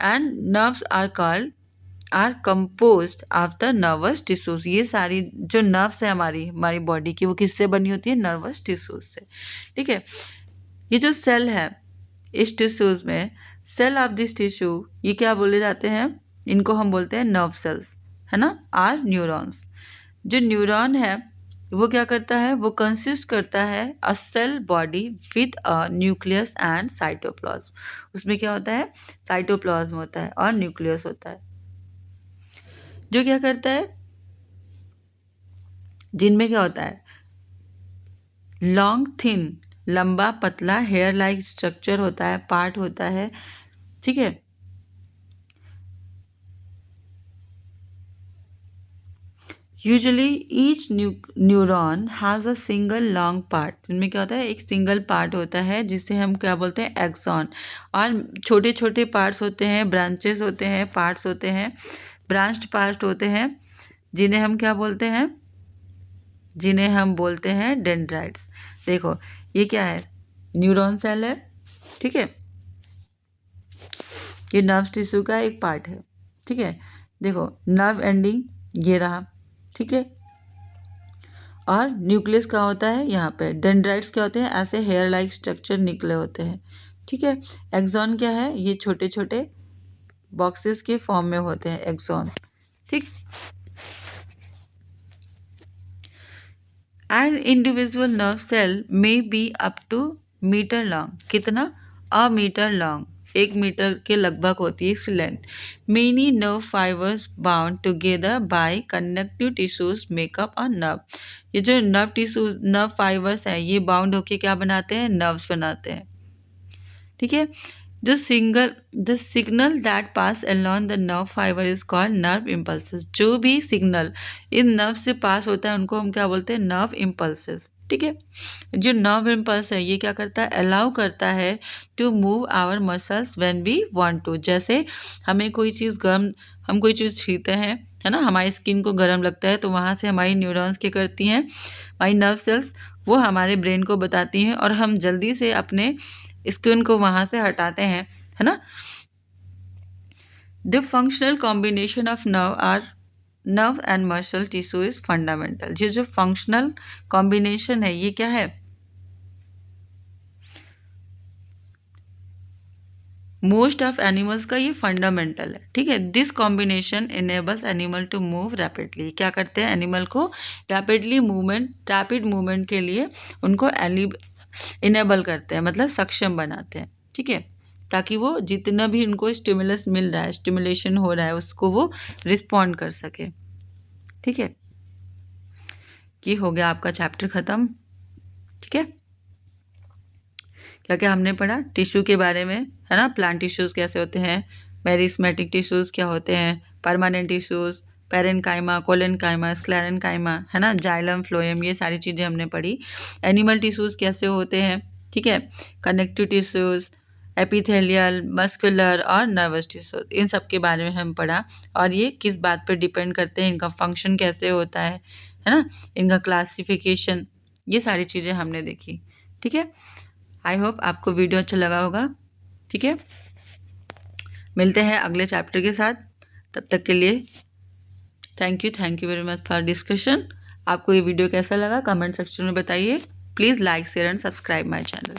and nerves are composed of the nervous tissues. ये सारी जो नर्व्स है हमारी बॉडी की, वो किससे बनी होती है, नर्वस टिश्यूज से, ठीक है। ये जो सेल है इस टिश्यूज में, सेल ऑफ दिस टिश्यू, ये क्या बोले जाते हैं, इनको हम बोलते हैं नर्व सेल्स, है ना, आर न्यूरॉन्स। जो न्यूरॉन है वो क्या करता है, वो कंसिस्ट करता है a cell body with a nucleus and cytoplasm. उसमें क्या होता है, साइटोप्लाज्म होता है और न्यूक्लियस होता है, जो क्या करता है, जिनमें क्या होता है, लॉन्ग थिन, लंबा पतला हेयर लाइक स्ट्रक्चर होता है, पार्ट होता है, ठीक है। Usually each neuron has a single long part. इनमें क्या होता है, एक सिंगल पार्ट होता है जिसे हम क्या बोलते हैं, एक्सॉन। और छोटे छोटे पार्ट्स होते हैं, ब्रांचेस होते हैं, पार्ट्स होते हैं, ब्रांच्ड पार्ट होते हैं, जिन्हें हम क्या बोलते हैं, जिन्हें हम बोलते हैं डेंड्राइट्स। देखो ये क्या है, न्यूरॉन सेल है, ठीक है, ये नर्व टिश्यू का एक पार्ट है, ठीक है। देखो नर्व एंडिंग ये रहा, ठीक है, और न्यूक्लियस क्या होता है, यहाँ पे डेंड्राइट्स क्या होते हैं, ऐसे हेयर लाइक स्ट्रक्चर निकले होते हैं, ठीक है। एक्सॉन क्या है, ये छोटे छोटे बॉक्सेस के फॉर्म में होते हैं एक्सॉन, ठीक। An individual nerve cell may be up to metre long, कितना, अ मीटर लॉन्ग, 1 मीटर के लगभग होती है इसकी length. Many nerve fibres bound together by connective tissues makeup a nerve. ये जो नर्व फाइबर्स हैं, ये बाउंड होके क्या बनाते हैं, नर्व्स बनाते हैं, ठीक है। The signal that pass along the nerve fibre is called nerve impulses. जो भी सिग्नल इन नर्व से पास होता है उनको हम क्या बोलते हैं, नर्व इम्पल्सेस, ठीक है। जो नर्व इम्पल्स है ये क्या करता है, अलाउ करता है to move our muscles when we want to. जैसे हमें कोई चीज़ गर्म, हम कोई चीज़ छूते हैं, है ना, हमारी स्किन को गर्म लगता है, तो वहाँ से हमारी न्यूरॉन्स क्या करती हैं, हमारी नर्व सेल्स वो हमारे ब्रेन को बताती हैं और हम जल्दी से अपने स्किन को वहाँ से हटाते हैं, है ना। The functional combination of nerve and muscle tissue is fundamental. ये जो फंक्शनल कॉम्बिनेशन है ये क्या है, मोस्ट ऑफ एनिमल्स का ये फंडामेंटल है, ठीक है। This combination enables animal to move rapidly. क्या करते हैं, एनिमल को रैपिड मूवमेंट के लिए उनको इनेबल करते हैं, मतलब सक्षम बनाते हैं, ठीक है, ताकि वो जितना भी उनको स्टिमुलस मिल रहा है, स्टिमुलेशन हो रहा है, उसको वो रिस्पॉन्ड कर सके, ठीक है। ये हो गया आपका चैप्टर ख़त्म, ठीक है। क्या क्या हमने पढ़ा टिश्यू के बारे में, है ना, प्लांट टिश्यूज़ कैसे होते हैं, मेरिस्मेटिक टिश्यूज़ क्या होते हैं, permanent tissues, parenchyma, collenchyma, sclerenchyma, है ना, जाइलम, फ्लोएम, ये सारी चीज़ें हमने पढ़ी। एनिमल टिश्यूज़ कैसे होते हैं, ठीक है। कनेक्टिव टिश्यूज़, एपिथेलियल, मस्कुलर और नर्वस टिश्यू, इन सब के बारे में हम पढ़ा और ये किस बात पर डिपेंड करते हैं, इनका फंक्शन कैसे होता है ना, इनका क्लासिफिकेशन, ये सारी चीज़ें हमने देखी। ठीक है, आई होप आपको वीडियो अच्छा लगा होगा। ठीक है, मिलते हैं अगले चैप्टर के साथ, तब तक के लिए thank you very much for discussion. आपको ये वीडियो कैसा लगा कमेंट सेक्शन में बताइए। Please like share and subscribe my channel.